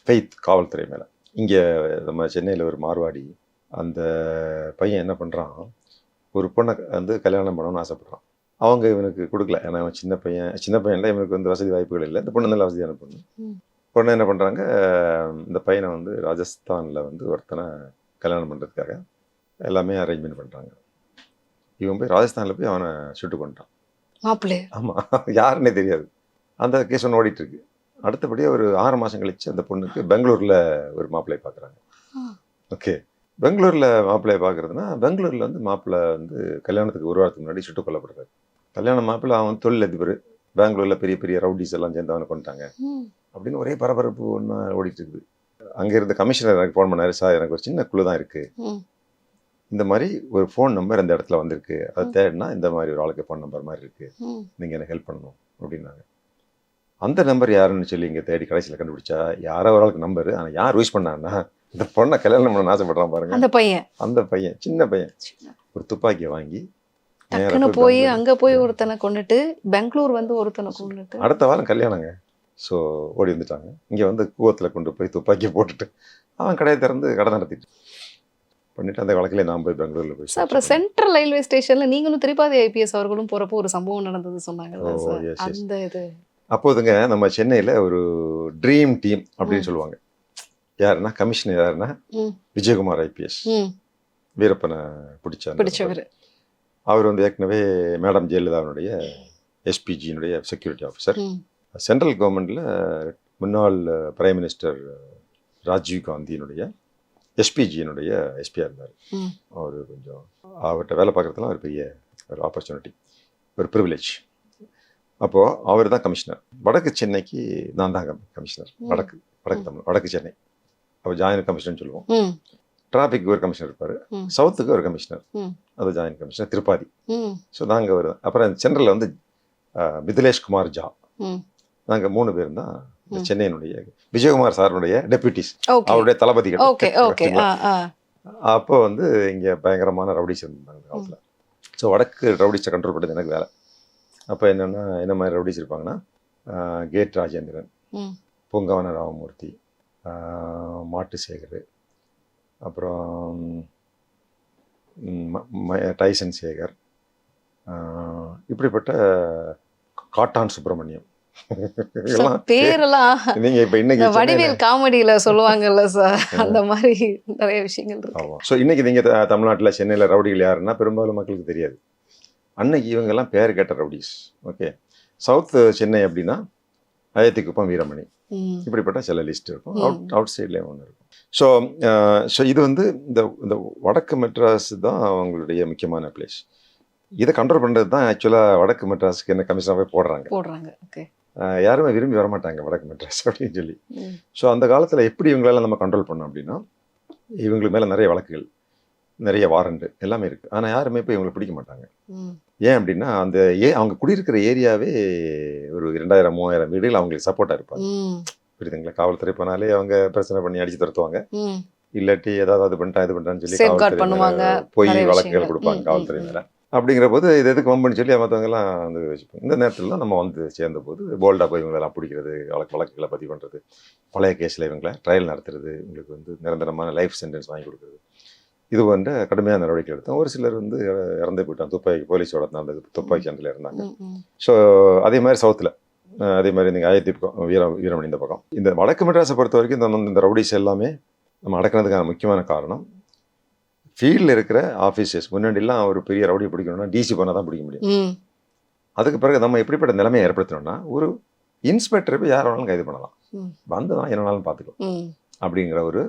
ஃபெய்த் காவல்துறை மேலே. இங்கே நம்ம சென்னையில் ஒரு மார்வாடி அந்த பையன் என்ன பண்ணுறான், ஒரு பொண்ணை வந்து கல்யாணம் பண்ணணும்னு ஆசைப்படுறான். அவங்க இவனுக்கு கொடுக்கல, ஏன்னா அவன் சின்ன பையன்ல இவனுக்கு வந்து வசதி வாய்ப்புகள் இல்லை. இந்த பொண்ணு நல்ல வசதியான பொண்ணு என்ன பண்ணுறாங்க, இந்த பையனை வந்து ராஜஸ்தானில் வந்து ஒருத்தனை கல்யாணம் பண்ணுறதுக்காக எல்லாமே அரேஞ்ச்மெண்ட் பண்ணுறாங்க. இவன் போய் ராஜஸ்தானில் போய் அவனை சுட்டு கொண்டான். ஆமாம், யாருன்னே தெரியாது. அந்த கேஸ் ஒன்று ஓடிட்டுருக்கு. அடுத்தபடியாக ஒரு 6 மாதம் கழிச்சு அந்த பொண்ணுக்கு பெங்களூரில் ஒரு மாப்பிள்ளையை பார்க்குறாங்க. ஓகே, பெங்களூரில் மாப்பிள்ளையை பார்க்குறதுனா பெங்களூரில் வந்து மாப்பிள்ளை வந்து கல்யாணத்துக்கு 1 வாரத்துக்கு முன்னாடி சுட்டுக் கொல்லப்படுறாரு. கல்யாண மாப்பிள்ளை அவன் தொழில் அதிபர், பெங்களூரில் பெரிய பெரிய ரவுடிஸ் எல்லாம் சேர்ந்து அவனை கொண்டுட்டாங்க அப்படின்னு ஒரே பரபரப்பு ஒன்று ஓடிட்டு இருக்குது. அங்கே இருந்த கமிஷனர் எனக்கு ஃபோன் பண்ணாரு, சார் எனக்கு ஒரு சின்ன குழு தான் இருக்குது, இந்த மாதிரி ஒரு ஃபோன் நம்பர் அந்த இடத்துல வந்திருக்கு, அதை தேடினா இந்த மாதிரி ஒரு ஆளுக்கு ஃபோன் நம்பர் மாதிரி இருக்குது, நீங்கள் எனக்கு ஹெல்ப் பண்ணணும் அப்படின்னாங்க. அந்த நம்பர் யாருன்னு சொல்லி இங்கே தேடி கடைசியில் கண்டுபிடிச்சா யாரோ ஒரு ஆளுக்கு நம்பரு. ஆனால் யார் யூஸ் பண்ணான்னா இந்த பொண்ணை கல்யாணம் பண்ண ஆசைப்படுறான் பாருங்க, அந்த பையன் சின்ன பையன் ஒரு துப்பாக்கியை வாங்கி போய் அங்கே போய் ஒருத்தனை கொண்டுட்டு பெங்களூர் வந்து ஒருத்தனை கொண்டுட்டு அடுத்த வாரம் கல்யாணங்க. ஸோ ஓடி வந்துட்டாங்க. இங்கே வந்து கூவத்தில் கொண்டு போய் துப்பாக்கியை போட்டுட்டு அவன் கடையை திறந்து கடை நடத்திட்டு பண்ணிட்டு அந்த வழக்கிலே நான் போய் பெங்களூரில் போய். அப்புறம் சென்ட்ரல் ரயில்வே ஸ்டேஷனில் நீங்களும் திரிபாதி ஐபிஎஸ் அவர்களும் போகிறப்போ ஒரு சம்பவம் நடந்தது சொன்னாங்க. அந்த இது அப்போதுங்க நம்ம சென்னையில் ஒரு ட்ரீம் டீம் அப்படின்னு சொல்லுவாங்க. யாருன்னா கமிஷனர் யாருன்னா விஜயகுமார் ஐபிஎஸ், வீரப்பனை பிடிச்சவர். அவர் வந்து ஏற்கனவே மேடம் ஜெயலலிதாவுடைய எஸ்பிஜியினுடைய செக்யூரிட்டி ஆஃபீஸர். சென்ட்ரல் கவர்மெண்ட்டில் முன்னாள் பிரைம் மினிஸ்டர் ராஜீவ் காந்தியினுடைய எஸ்பிஜியினுடைய எஸ்பியாக இருந்தார். அவர் கொஞ்சம் அவர்கிட்ட வேலை பார்க்குறதுலாம் ஒரு பெரிய ஒரு ஆப்பர்ச்சுனிட்டி, ஒரு ப்ரிவிலேஜ். அப்போது அவர் தான் கமிஷனர். வடக்கு சென்னைக்கு நான் தான் கமிஷனர். வடக்கு சென்னை அவர் ஜாயின்ட் கமிஷனர்னு சொல்லுவோம். டிராஃபிக்கு ஒரு கமிஷனர் இருப்பார், ம். சவுத்துக்கு ஒரு கமிஷனர், ம். அது ஜாயின்ட் கமிஷனர் திருப்பாதி. ம். ஸோ நாங்கள் வருவோம். அப்புறம் சென்ட்ரலில் வந்து மிதிலேஷ் குமார் ஜா, ம். நாங்கள் 3 பேர் தான் இந்த ம். சென்னையினுடைய விஜயகுமார் சாருடைய டெப்யூட்டிஸ், ஓகே அவருடைய தளபதிகள். ஓகே ஓகே அப்போ வந்து இங்கே பயங்கரமான ரவுடிஸ் இருந்தாங்க அந்த காலத்தில். ஸோ வடக்கு ரவுடிஸை கண்ட்ரோல் பண்ணுறது எனக்கு வேலை. அப்போ என்னென்னா என்ன மாதிரி ரவுடிஸ் இருப்பாங்கன்னா கேட் ராஜேந்திரன், ம். பூங்காவன ராமமூர்த்தி, மாட்டுசேகர், அப்புறம் டைசன் சேகர், இப்படிப்பட்ட காட்டான் சுப்பிரமணியம் இதெல்லாம் பேரெல்லாம் நீங்கள் இப்போ இன்னைக்கு இந்த வடிவேல் காமெடியில சொல்லுவாங்கல்ல சார், அந்த மாதிரி நிறைய விஷயங்கள் இருக்கு. ஆமாம். ஸோ இன்னைக்கு நீங்கள் தமிழ்நாட்டில் சென்னையில் ரவுடிகள் யாருன்னா பெரும்பாலும் மக்களுக்கு தெரியாது. அன்னைக்கு இவங்கெல்லாம் பேர் கேட்ட ரவுடிஸ். ஓகே, சவுத் சென்னை அப்படின்னா அயத்திக்குப்பம், வீரமணி, ம். இப்படிப்பட்ட சில லிஸ்ட் இருக்கும். ம். அவுட் சைட்லேயே ஒன்று இருக்கும். ஸோ இது வந்து இந்த வடக்கு மெட்ராஸ் தான் அவங்களுடைய முக்கியமான பிளேஸ். இதை கண்ட்ரோல் பண்ணுறது தான் ஆக்சுவலாக வடக்கு மெட்ராஸுக்கு என்ன கமிஷனாகவே போடுறாங்க. ஓகே. யாருமே விரும்பி வரமாட்டாங்க வடக்கு மெட்ராஸ் அப்படின்னு சொல்லி. ம். ஸோ அந்த காலத்தில் எப்படி இவங்களெல்லாம் நம்ம கண்ட்ரோல் பண்ணோம் அப்படின்னா, இவங்களுக்கு மேலே நிறைய வழக்குகள், நிறைய வாரண்டு எல்லாமே இருக்குது. ஆனால் யாருமே இப்போ இவங்களை பிடிக்க மாட்டாங்க. ம். ஏன் அப்படின்னா அவங்க குடியிருக்கிற ஏரியாவே ஒரு 2000-3000 வீடுகள் அவங்களுக்கு சப்போர்ட்டாக இருப்பாங்க. ம். புரியுதுங்களா? காவல்துறை போனாலே அவங்க பிரச்சனை பண்ணி அடிச்சு துரத்துவாங்க, ம். இல்லாட்டி ஏதாவது அது பண்ணிட்டா இது பண்ணிட்டான்னு சொல்லி Safeguard காவல்துறை பண்ணுவாங்க, மேல போய் நிறைய வழக்குகள் விஷயங்கள். கொடுப்பாங்க ம், காவல்துறை ம், மேலே. அப்படிங்கிற போது இது எதுக்கு வம்புன்னு சொல்லி மற்றவங்கெல்லாம் வந்து வச்சுப்போம். இந்த நேரத்தில் தான் நம்ம வந்து சேர்ந்த போது போல்டாக போய் இவங்களெல்லாம் பிடிக்கிறது, வழக்குகளை பதிவு பண்ணுறது, பழைய கேஸில் இவங்களை ட்ரையல் நடத்துறது, இவங்களுக்கு வந்து நிரந்தரமான லைஃப் சென்டென்ஸ் வாங்கி கொடுக்குறது, இது வந்து கடுமையான நடவடிக்கை எடுத்தோம். ஒரு சிலர் வந்து இறந்தே போயிட்டாங்க, துப்பாக்கி போலீஸோட நடந்தது, துப்பாக்கி சண்டையில் இருந்தாங்க. ம். ம். ஸோ அதே மாதிரி சவுத்தில் அதே மாதிரி நீங்கள் அயத்திப்பக்கம், வீரமணி இந்த பக்கம். இந்த வடக்கு மெட்ராஸை பொறுத்த வரைக்கும் இந்த ரவுடிஸ் எல்லாமே நம்ம அடக்கிறதுக்கான முக்கியமான காரணம், ஃபீல்டில் இருக்கிற ஆஃபீஸர்ஸ். முன்னாடிலாம் ஒரு பெரிய ரவுடியை பிடிக்கணும்னா டிசி பண்ணால் தான் பிடிக்க முடியும். ம். அதுக்கு பிறகு நம்ம எப்படிப்பட்ட நிலைமையை ஏற்படுத்தணும்னா, ஒரு இன்ஸ்பெக்டரை போய் யார் வேணாலும் கைது பண்ணலாம், ம். வந்து தான் என்ன வேணாலும் பார்த்துக்கலாம் ம். அப்படிங்கிற ஒரு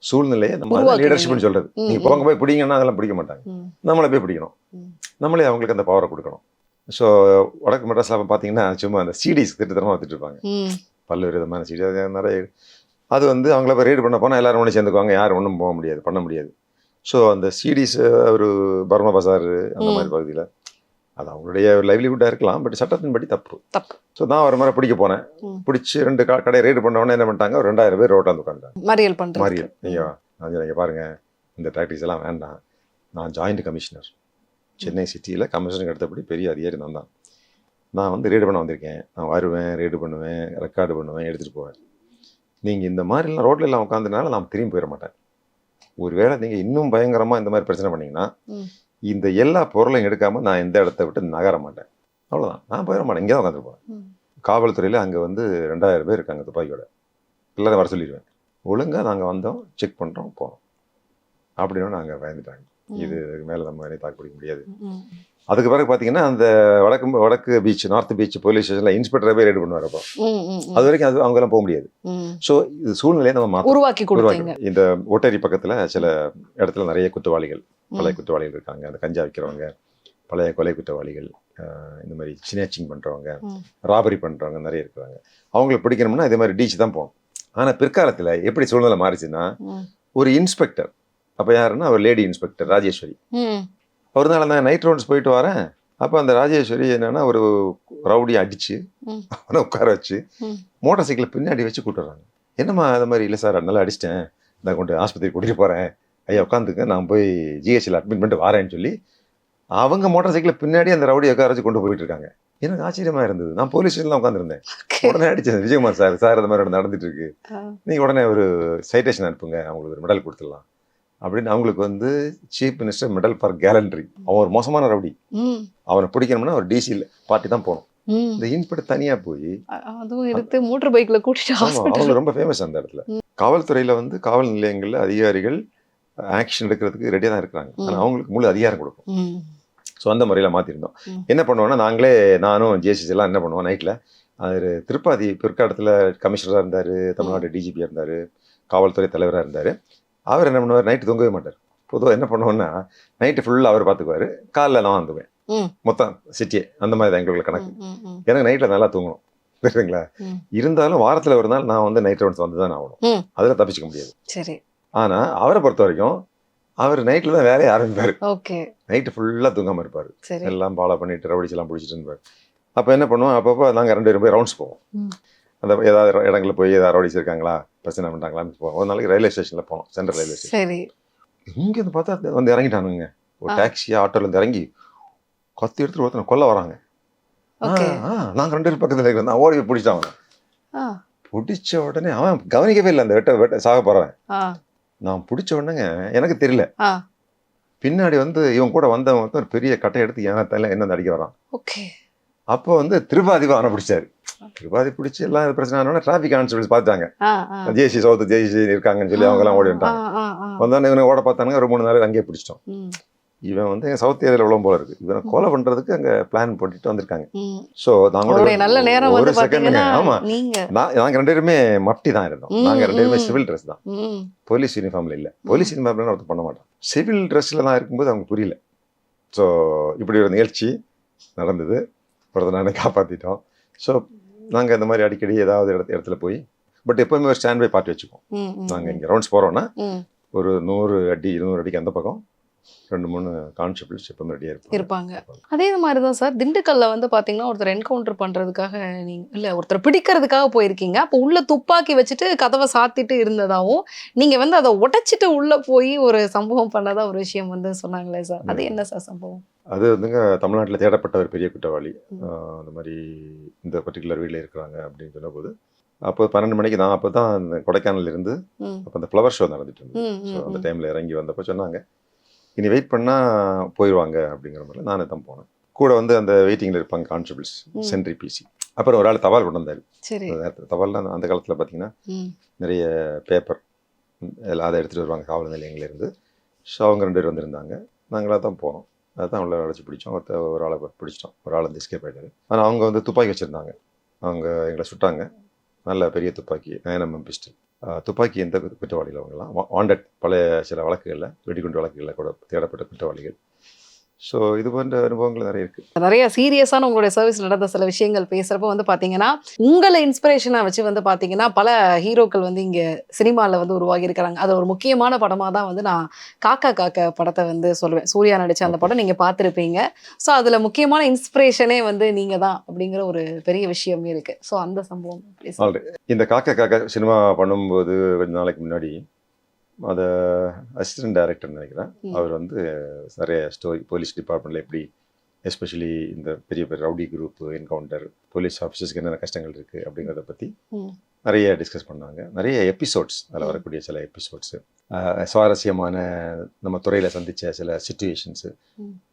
சூழ்நிலையை நம்ம உருவாக்குறீங்க. லீடர்ஷிப்னு சொல்கிறது. ம், நீங்கள் ம். போங்க போய் பிடிங்கன்னா அதெல்லாம் பிடிக்க மாட்டாங்க, ம். நம்மளை போய் பிடிக்கணும், ம். நம்மளே அவங்களுக்கு அந்த பவரை கொடுக்கணும். ஸோ வடக்கு மெட்ராஸில் பார்த்தீங்கன்னா சும்மா அந்த சிடிஸ் திட்டத்தரமாக வச்சுட்டு இருப்பாங்க, ம். பல்வேறு விதமான சிடி, அது நிறைய. அது வந்து அவங்கள போய் ரைடு பண்ண போனால் எல்லாரும் ஒன்று சேர்ந்துக்குவாங்க, யாரும் ஒன்றும் போக முடியாது, பண்ண முடியாது. ஸோ அந்த சிடிஸ் ஒரு பர்மா பசார் அந்த மாதிரி பகுதியில் அது அவங்களுடைய லைவ்லிஹுட்டாக இருக்கலாம், பட் சட்டத்தின்படி தப்பு. ஸோ நான் ஒரு முறை பிடிக்க போனேன், ம். பிடிச்சி 2 கடை ரைடு பண்ண என்ன பண்ணிட்டாங்க, ஒரு 2000 பேர் ரோட்டாக உட்காந்துட்டாங்க. மறியல் பண்றது. மறியல். நீங்கள் பாருங்கள், இந்த டாக்டிக்ஸ் எல்லாம் வேண்டாம், நான் ஜாயிண்ட் கமிஷனர், சென்னை சிட்டியில் கமிஷனுக்கு அடுத்தபடி பெரிய அதிகாரி நான் வந்து ரேடு பண்ண வந்திருக்கேன், நான் வருவேன், ரேடு பண்ணுவேன், ரெக்கார்டு பண்ணுவேன், எடுத்துகிட்டு போவேன். நீங்கள் இந்த மாதிரிலாம் ரோட்டில் எல்லாம் உட்காந்துனால நான் திரும்பி போயிட மாட்டேன். ஒருவேளை நீங்கள் இன்னும் பயங்கரமாக இந்த மாதிரி பிரச்சனை பண்ணிங்கன்னா, ம். இந்த எல்லா பொருளையும் எடுக்காமல் நான் இந்த இடத்த விட்டு நகர மாட்டேன், அவ்வளோதான், நான் போயிட மாட்டேன், இங்கே தான் உட்காந்துருப்பேன். ம். காவல்துறையில் அங்கே வந்து 2000 பேர் இருக்காங்க துப்பாக்கியோட, எல்லாரும் வர சொல்லிடுவேன், ஒழுங்காக நாங்கள் வந்தோம், செக் பண்ணுறோம், போகிறோம் அப்படின்னு நாங்கள் பயந்துட்டாங்க. இது மேலே நம்ம தாக்கு பிடிக்க முடியாது. ம். அதுக்கு பிறகு பார்த்தீங்கன்னா அந்த வடக்கு பீச், நார்த் பீச் போலீஸ் ஸ்டேஷனில் இன்ஸ்பெக்டரை போய் ரைடு பண்ணுவார். அப்போ ம். ம். அது வரைக்கும் அது அவங்கெல்லாம் போக முடியாது. ம். ஸோ இது சூழ்நிலையை நம்ம உருவாக்கி கொடுத்தீங்க. இந்த ஒட்டேரி பக்கத்தில் சில இடத்துல நிறைய குற்றவாளிகள், பழைய குற்றவாளிகள் இருக்காங்க, அந்த கஞ்சா விற்கிறவங்க, பழைய கொலை குற்றவாளிகள், இந்த மாதிரி ஸ்னேச்சிங் பண்ணுறவங்க, ம். ராபரி பண்ணுறவங்க நிறைய இருக்கிறாங்க. அவங்களை பிடிக்கணும்னா இதே மாதிரி டீச் தான் போகணும். ஆனால் பிற்காலத்தில் எப்படி சூழ்நிலை மாறிச்சுன்னா, ம். ஒரு இன்ஸ்பெக்டர், அப்போ யாருன்னா ஒரு லேடி இன்ஸ்பெக்டர் ராஜேஸ்வரி, ம். ஒரு நாள் நான் நைட் ரவுண்ட்ஸ் போயிட்டு வரேன். அப்போ அந்த ராஜேஸ்வரி என்னன்னா ஒரு ரவுடியை அடித்து ம். அவனை உட்கார வச்சு ம். மோட்டார் சைக்கிளை பின்னாடி வச்சு கூட்டுறாங்க. என்னம்மா அது மாதிரி? இல்லை சார், நல்லா அடிச்சிட்டேன், நான் கொண்டு ஆஸ்பத்திரி கூட்டிகிட்டு போகிறேன், ஐயா உட்காந்துக்க, நான் போய் ஜிஹெச்சில் அட்மிட் பண்ணிட்டு வரேன்னு சொல்லி அவங்க மோட்டார் சைக்கிளை பின்னாடி அந்த ரவுடியை உட்கார வச்சு கொண்டு போயிட்டு இருக்காங்க. எனக்கு ஆச்சரியமாக இருந்தது. நான் போலீஸ் ஸ்டேஷனில் உட்காந்துருந்தேன், உடனே அடித்தேன், விஜயகுமார் சார் அந்த மாதிரி நடந்துட்டு இருக்கு, நீங்கள் உடனே ஒரு சைட்டேஷன் அனுப்புங்க, அவங்களுக்கு ஒரு மெடல் கொடுத்துடலாம் அப்படின்னு. அவங்களுக்கு வந்து chief minister medal for gallantry. அவன் ஒரு மோசமான ரவுடி, அவனை பிடிக்கணும்னா ஒரு டிசியில் பார்ட்டி தான் போகணும். இந்த இன்ஸ்பெக்டர் தனியாக போய் அதுவும் எடுத்து மோட்டர் பைக்கில் கூட்டிட்டு அவங்க ரொம்ப ஃபேமஸ் அந்த இடத்துல. காவல்துறையில் வந்து காவல் நிலையங்களில் அதிகாரிகள் ஆக்ஷன் எடுக்கிறதுக்கு ரெடியாக தான் இருக்கிறாங்க, ஆனால் அவங்களுக்கு முழு அதிகாரம் கொடுக்கும். ஸோ அந்த முறையில் மாற்றிருந்தோம். என்ன பண்ணுவோன்னா, நானும் ஜேசிஸ் எல்லாம் என்ன பண்ணுவோம், நைட்டில் அது திருப்பாதி பிற்காலத்தில் கமிஷனராக இருந்தார், தமிழ்நாடு டிஜிபியாக இருந்தார், காவல்துறை தலைவராக இருந்தார். அவர் என்ன பண்ணுவார், நைட்டு தூங்கவே மாட்டார். பொதுவாக என்ன பண்ணுவோன்னா, நைட்டு ஃபுல்லாக அவர் பார்த்துக்குவார், காலைல நான் வந்துவேன், மொத்தம் சிட்டியே அந்த மாதிரி தான் எங்களுக்கு கணக்கு. எனக்கு நைட்டில் நல்லா தூங்கணும், புரியுதுங்களா? இருந்தாலும் வாரத்தில் ஒரு நாள் நான் வந்து நைட் ரவுண்ட்ஸ் வந்து தான் ஆகணும், அதில் தப்பிச்சிக்க முடியாது. சரி, ஆனால் அவரை பொறுத்த வரைக்கும் அவர் நைட்டில் தான் வேலையை ஆரம்பிப்பார். ஓகே. நைட்டு ஃபுல்லாக தூங்காமல் இருப்பார். சரி. எல்லாம் ஃபாலோ பண்ணிட்டு ரவுடிச்செல்லாம் பிடிச்சிட்டு இருப்பார். அப்போ என்ன பண்ணுவோம், அப்பப்போ நாங்கள் 2 பேரும் போய் ரவுண்ட்ஸ் போவோம். அந்த ஏதாவது இடங்களில் போய் ஏதாவது ரவுடிஸ் இருக்காங்களா, பிரச்சனை பண்ணுறாங்களான்னு போவோம். ஒரு நாளைக்கு ரயில்வே ஸ்டேஷனில் போனோம், சென்ட்ரல் ரயில்வே ஸ்டேஷன். சரி. இங்கேருந்து பார்த்தா வந்து இறங்கிட்டானுங்க. ஒரு டாக்ஸி ஆட்டோலேருந்து இறங்கி கத்தி எடுத்துட்டு ஒருத்தனை கொல்ல வராங்க. நாங்கள் 2 பேரும் பக்கத்தில் இருக்கிறோம். நான் ஓடி பிடிச்சிட்டான். அவனை பிடிச்ச உடனே அவன் கவனிக்கவே இல்லை, அந்த வெட்ட சாக போகிறவன். நான் பிடிச்ச உடனேங்க எனக்கு தெரியல, பின்னாடி வந்து இவன் கூட வந்தவன் ஒரு பெரிய கட்டை எடுத்து என் தலையில என்ன அடிக்க வரான். அப்போ வந்து திருபாதிவா அவனை பிடிச்சாரு. திருபாதி பிடிச்சி எல்லாம் பிரச்சனை ஆனோட டிராஃபிக் கான்ஸ்டபிள்ஸ் பார்த்தாங்க, ஜேசி சவுத்து ஜேசி இருக்காங்கன்னு சொல்லி அவங்க எல்லாம் ஓடி வந்துட்டாங்க. வந்தோடனே இவனை ஓட பார்த்தானுங்க. ஒரு 3 நாள் அங்கேயே பிடிச்சிட்டோம். இவன் வந்து எங்க சவுத் ஏரியாவில் உள்ள போல இருக்கு. இவனை கொலை பண்றதுக்கு அங்க பிளான் போட்டுட்டு வந்திருக்காங்க. ஸோ நாங்களோட நல்ல நேரம் ஒரு செகண்டுங்க. ஆமா, நாங்க 2 பேருமே மப்டி தான் இருந்தோம். நாங்க 2 பேருமே சிவில் ட்ரெஸ் தான், போலீஸ் யூனிஃபார்ம்ல இல்ல. போலீஸ் யூனிஃபார்ம்ல ஒருத்தர் பண்ண மாட்டோம், சிவில் ட்ரெஸ்ல தான் இருக்கும்போது அவங்க புரியல. ஸோ இப்படி ஒரு நிகழ்ச்சி நடந்தது. ஒருத்தர் நானே காப்பாத்திட்டோம். ஸோ நாங்க இந்த மாதிரி அடிக்கடி ஏதாவது இடத்துல போய், பட் எப்பவுமே ஒரு ஸ்டாண்ட் பை பார்ட்டி வச்சுப்போம். நாங்க இங்க ரவுண்ட்ஸ் போறோம்னா ஒரு 100 அடி 200 அடிக்கு அந்த பக்கம் 2-3 கான்ஸ்டபிள்ஸ் எப்பவுமே ரெடியாக இருப்பாங்க. அதே மாதிரி தான் சார் திண்டுக்கல்ல வந்து பார்த்தீங்கன்னா ஒருத்தர் என்கவுண்டர் பண்ணுறதுக்காக நீங்கள் இல்லை ஒருத்தர் பிடிக்கிறதுக்காக போயிருக்கீங்க. அப்போ உள்ள துப்பாக்கி வச்சுட்டு கதவை சாத்திட்டு இருந்ததாகவும் நீங்கள் வந்து அதை உடைச்சிட்டு உள்ளே போய் ஒரு சம்பவம் பண்ணதா ஒரு விஷயம் வந்து சொன்னாங்களே சார், அது என்ன சார் சம்பவம்? அது வந்துங்க தமிழ்நாட்டில் தேடப்பட்ட ஒரு பெரிய குற்றவாளி. அந்த மாதிரி இந்த பர்டிகுலர் வீட்டில் இருக்கிறாங்க அப்படின்னு சொன்னபோது, அப்போ 12 மணிக்கு நான் அப்போ தான் அந்த கொடைக்கானல் இருந்து அப்போ அந்த ஃப்ளவர் ஷோ நடந்துட்டு இருந்தது. ஸோ அந்த டைமில் இறங்கி வந்தப்போ சொன்னாங்க, இனி வெயிட் பண்ணால் போயிடுவாங்க அப்படிங்கிற மாதிரி. நானே தான் போனேன். கூட வந்து அந்த வெயிட்டிங்கில் இருப்பாங்க கான்ஸ்டபிள்ஸ், சென்ட்ரி பிசி. அப்புறம் ஒரு ஆள் தபால் கொண்டு வந்தார். தபால்லாம் அந்த காலத்தில் பார்த்தீங்கன்னா நிறைய பேப்பர் எல்லாம் அதை எடுத்துகிட்டு வருவாங்க காவல் நிலையங்கள்லேருந்து. ஸோ அவங்க 2 பேர் வந்திருந்தாங்க. நாங்களாக தான் போனோம். அதுதான் உள்ள அழைச்சி பிடிச்சோம். ஒரு ஆளை பிடிச்சிட்டோம். ஒரு ஆள் வந்து எஸ்கேப் ஆகிட்டாரு. ஆனால் அவங்க வந்து துப்பாக்கி வச்சுருந்தாங்க. அவங்க எங்களை சுட்டாங்க. நல்ல பெரிய துப்பாக்கி, 9mm பிஸ்டல். துப்பாக்கி எந்த குற்றவாளிகள் அவங்கலாம் வாண்டட், பழைய சில வழக்குகளில் வெடிகுண்டு வழக்குகளில் கூட தேடப்பட்ட குற்றவாளிகள். ஸோ இது போன்ற அனுபவங்கள் நிறைய இருக்குது. நிறைய சீரியஸான உங்களுடைய சர்வீஸ் நடந்த சில விஷயங்கள் பேசுகிறப்ப வந்து பார்த்தீங்கன்னா உங்களை இன்ஸ்பிரேஷனாக வச்சு வந்து பார்த்தீங்கன்னா பல ஹீரோக்கள் வந்து இங்கே சினிமாவில் வந்து உருவாகி இருக்கிறாங்க. அது ஒரு முக்கியமான படமாக தான் வந்து நான் காக்கா காக்கா படத்தை வந்து சொல்லுவேன். சூர்யா நடித்த அந்த படம் நீங்கள் பார்த்துருப்பீங்க. ஸோ அதில் முக்கியமான இன்ஸ்பிரேஷனே வந்து நீங்கள் தான் அப்படிங்கிற ஒரு பெரிய விஷயமே இருக்குது. ஸோ அந்த சம்பவம் இந்த காக்கா காக்கா சினிமா பண்ணும்போது கொஞ்ச நாளைக்கு முன்னாடி அதை அசிஸ்டன்ட் டைரக்டர் நினைக்கிறேன். அவர் வந்து நிறைய ஸ்டோரி போலீஸ் டிபார்ட்மெண்ட்டில் எப்படி எஸ்பெஷலி இந்த பெரிய பெரிய ரவுடி குரூப் என்கவுண்டர், போலீஸ் ஆஃபீஸர்ஸ்க்கு என்னென்ன கஷ்டங்கள் இருக்குது அப்படிங்கிறத பற்றி நிறைய டிஸ்கஸ் பண்ணாங்க. நிறைய எபிசோட்ஸ், அதில் வரக்கூடிய சில எபிசோட்ஸு, சுவாரஸ்யமான நம்ம துறையில் சந்தித்த சில சிச்சுவேஷன்ஸு,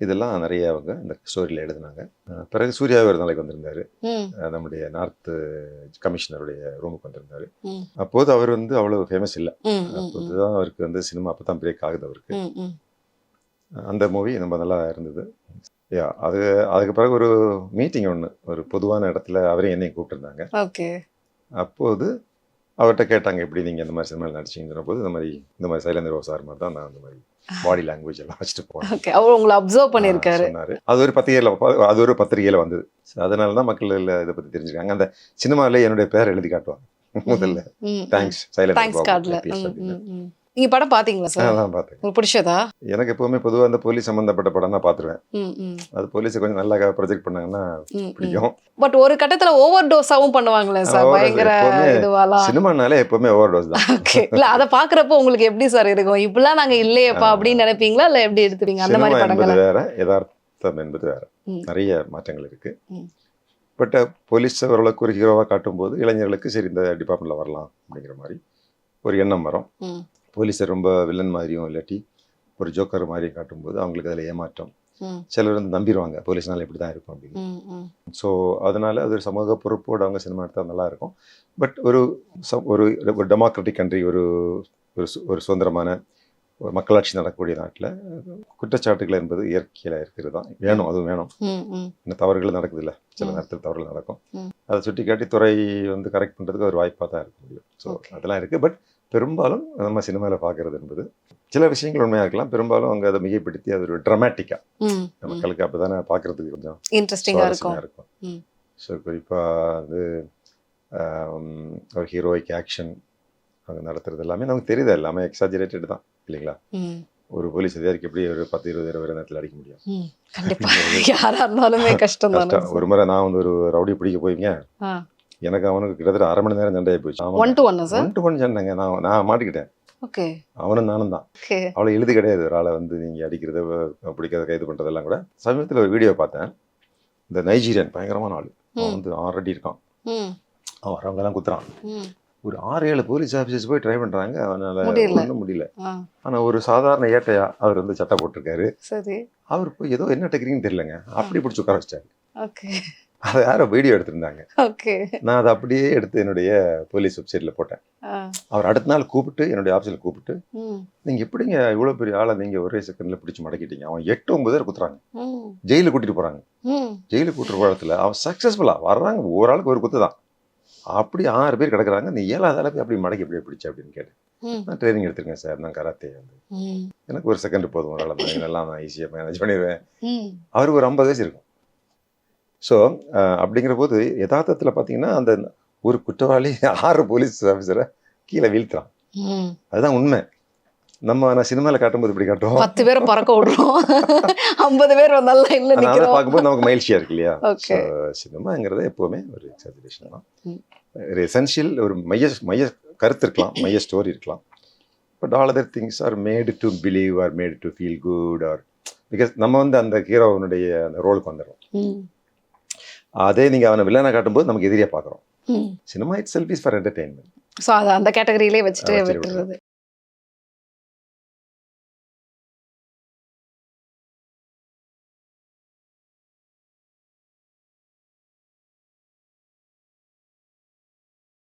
இதெல்லாம் நிறைய அவங்க இந்த ஸ்டோரியில் எழுதினாங்க. பிறகு சூர்யா ஒரு நாளைக்கு வந்திருந்தார். நம்முடைய நார்த்து கமிஷனருடைய ரூமுக்கு வந்திருந்தார். அப்போது அவர் வந்து அவ்வளோ ஃபேமஸ் இல்லை. அப்போது தான் அவருக்கு வந்து சினிமா அப்போ தான் பிரேக் ஆகுது அவருக்கு. அந்த மூவி ரொம்ப நல்லா இருந்தது. அதுக்கு பிறகு ஒரு மீட்டிங் ஒன்று ஒரு பொதுவான இடத்துல அவரையும் என்னையும் கூப்பிட்டுருந்தாங்க. ஓகே. அப்போது அவர்கிட்ட கேட்டாங்க, எப்படி நீங்கள் இந்த மாதிரி சினிமாவில் நடிச்சிங்கிற போது இந்த மாதிரி சைலேந்திர சார் மாதிரி தான் நான் அந்த மாதிரி பாடி லாங்குவேஜ் எல்லாம் வச்சுட்டு போனேன். அவர் உங்களை அப்சர்வ் பண்ணியிருக்காரு. சொன்னார். அது ஒரு பத்திரிகையில் வந்தது. அதனால தான் மக்கள் இதை பற்றி தெரிஞ்சுக்காங்க. அந்த சினிமாவிலே என்னுடைய பேர் எழுதி காட்டுவாங்க முதல்ல, தேங்க்ஸ் சைலேந்திர. நீங்க படம் பாத்தீங்களா சார்? நான் பார்த்தேன். உங்களுக்கு பிடிச்சதா? எனக்கு எப்பவுமே பொதுவாக அந்த போலீஸ் சம்பந்தப்பட்ட படம் தான் பார்த்துருவேன். அது போலீஸை கொஞ்சம் நல்லா ப்ரொஜெக்ட் பண்ணாங்கன்னா பிடிக்கும். பட் ஒரு கட்டத்துல ஓவர் டோஸாவும் பண்ணுவாங்களே சார், பயங்கர இதுவால. சினிமானாலே எப்பவுமே ஓவர் டோஸ் தான். இல்ல அதை பாக்குறப்போ உங்களுக்கு எப்படி சார் இருக்கும்? இப்பெல்லாம் நாங்க இல்லையப்பா அப்படின்னு நினைப்பீங்களா, இல்ல எப்படி எடுத்துப்பீங்க? அந்த மாதிரி படங்கள் வேற, யதார்த்தம் என்பது வேற, நிறைய மாற்றங்கள் இருக்கு. பட் போலீஸ் ஓரளவுக்கு ஒரு ஹீரோவா காட்டும் போது இளைஞர்களுக்கு சரி இந்த டிபார்ட்மெண்ட்ல வரலாம் அப்படிங்கிற மாதிரி ஒரு எண்ணம் வரும். போலீஸை ரொம்ப வில்லன் மாதிரியும் இல்லாட்டி ஒரு ஜோக்கர் மாதிரி காட்டும்போது அவங்களுக்கு அதில் ஏமாற்றம். சிலர் வந்து நம்பிடுவாங்க போலீஸ்னால இப்படி தான் இருக்கும் அப்படின்னு. ஸோ அதனால அது ஒரு சமூக பொறுப்போடு அவங்க சினிமா எடுத்தால் நல்லா இருக்கும். பட் ஒரு டெமோக்ராட்டிக் கண்ட்ரி, ஒரு சுதந்திரமான ஒரு மக்களாட்சி நடக்கக்கூடிய நாட்டில் குற்றச்சாட்டுகள் என்பது இயற்கையில் இருக்கிறது தான் வேணும். அதுவும் வேணும். இந்த தவறுகள் நடக்குது இல்லை, சில நேரத்தில் தவறுகள் நடக்கும். அதை சுட்டி காட்டி துறை வந்து கரெக்ட் பண்ணுறதுக்கு ஒரு வாய்ப்பாக தான் இருக்க முடியும். ஸோ அதெல்லாம் இருக்குது. பட் பெரும்பாலும் நம்ம சினிமாவில் பார்க்கறது என்பது சில விஷயங்கள் உண்மையாக இருக்கலாம். பெரும்பாலும் அவங்க அதை மிகைப்படுத்தி அது ஒரு ட்ராமாட்டிக்காக மக்களுக்கு அப்போ தானே பார்க்குறதுக்கு கொஞ்சம் இன்ட்ரெஸ்டிங்காக இருக்கும். ஸோ குறிப்பாக வந்து ஒரு ஹீரோயிக் ஆக்ஷன் அவங்க நடத்துறது எல்லாமே நமக்கு தெரியுது, எல்லாமே எக்ஸாஜரேட்டட் தான் இல்லைங்களா? ம். ஒரு போலீஸ் அதிகாரிக்கு எப்படி ஒரு 10-20 பேர் நேரத்தில் அடிக்க முடியும்? ம். கண்டிப்பா யாரா இருந்தாலுமே கஷ்டம் தானே. கஷ்டம். ஒரு முறை நான் வந்து ஒரு ரவுடி பிடிக்க போய்ங்க, ஆ. எனக்கு அவனுக்கு கிட்டத்தட்ட 1/2 மணி நேரம் சண்டையாகி போச்சு. 1 to 1 சார்? 1 to 1 சண்டைங்க. நான் மாட்டிக்கிட்டேன், ஓகே அவனும் நானும் தான். ஓகே. அவ்வளோ எழுதி கிடையாது ஒரு ஆளை வந்து நீங்கள் அடிக்கிறத பிடிக்கிறத கைது பண்ணுறதெல்லாம் கூட. சமீபத்தில் ஒரு வீடியோ பார்த்தேன், இந்த நைஜீரியன் பயங்கரமான ஆள், அவன் வந்து 6 அடி இருக்கான், ம். அவன் வரவங்கெல்லாம் குத்துறான். ம். ஒரு 6-7 போலீஸ் ஆஃபீஸர்ஸ் போய் ட்ரை பண்ணுறாங்க, அவனால் முடியல. ஒன்றும் முடியல. ஆ. ஆனால் ஒரு சாதாரண ஏட்டையா அவர் வந்து சட்டை போட்டிருக்காரு, சரி. அவர் போய் ஏதோ என்ன டெக்னிக்னு தெரியலங்க, அப்படி பிடிச்சி உட்கார வச்சிட்டாரு. ஓகே அதை யாரோ வீடியோ எடுத்திருந்தாங்க. ஓகே. நான் அதை அப்படியே எடுத்து என்னுடைய போலீஸ் வெப்சைட்டில் போட்டேன். ஆ. அவர் அடுத்த நாள் கூப்பிட்டு என்னுடைய ஆஃபீஸில் கூப்பிட்டு, ம். நீங்கள் எப்படிங்க இவ்வளோ பெரிய ஆளை நீங்கள் ஒரே செகண்டில் பிடிச்சி மடக்கிட்டீங்க? அவன் 8-9 பேர் குத்துறாங்க, ம். ஜெயிலுக்கு கூட்டிகிட்டு போகிறாங்க. ம். ஜெயிலுக்கு கூட்டுற பழத்தில் அவன் சக்ஸஸ்ஃபுல்லாக வர்றாங்க, ஒரு ஆளுக்கு ஒரு குத்து தான், அப்படி 6 பேர் கிடக்குறாங்க. நீ 7வது ஆளுக்கு அப்படி மடக்கி எப்படி பிடிச்ச அப்படின்னு கேட்டேன். ம். நான் ட்ரைனிங் எடுத்திருக்கேன் சார், நான் கராத்தே வந்து, ம். எனக்கு ஒரு செகண்ட் போதும், ஒரு ஆளை எல்லாம் நான் ஈஸியாக மேனேஜ் பண்ணிடுவேன். ம். அவருக்கு ஒரு 50 வயசு இருக்கும். ஸோ அப்படிங்கிற போது யதார்த்தத்தில் பார்த்தீங்கன்னா அந்த ஒரு குற்றவாளி 6 போலீஸ் ஆஃபீஸரை கீழே வீழ்த்துறான். ம். அதுதான் உண்மை. நான் சினிமாவில் காட்டும்போது இப்படி காட்டுவோம், 10 பேரை பறக்க விடுறோம், 50 பேர் வந்தாலும் இல்ல அதனால நிக்கிறோம். பார்க்கும்போது நமக்கு மகிழ்ச்சியாக இருக்கு இல்லையா? ஓகே. சினிமாங்கிறது எப்போவுமே ஒரு எக்ஸாஜரேஷன் தான். ம். ஒரு எசென்ஷியல் ஒரு மைய கருத்து இருக்கலாம், மைய ஸ்டோரி இருக்கலாம். But all other things are Medu to believe R Medu to feel good or because நம்ம வந்து அந்த ஹீரோவனுடைய அந்த ரோலுக்கு வந்துடுறோம். ம். அதே நீங்கள் அவனை வில்லனை காட்டும்போது நமக்கு எதிரியாக பார்க்குறோம். ம். Cinema it self is for entertainment. So அதை அந்த கேட்டகரியிலே வச்சுட்டு வச்சுட்டு விட்டுறது.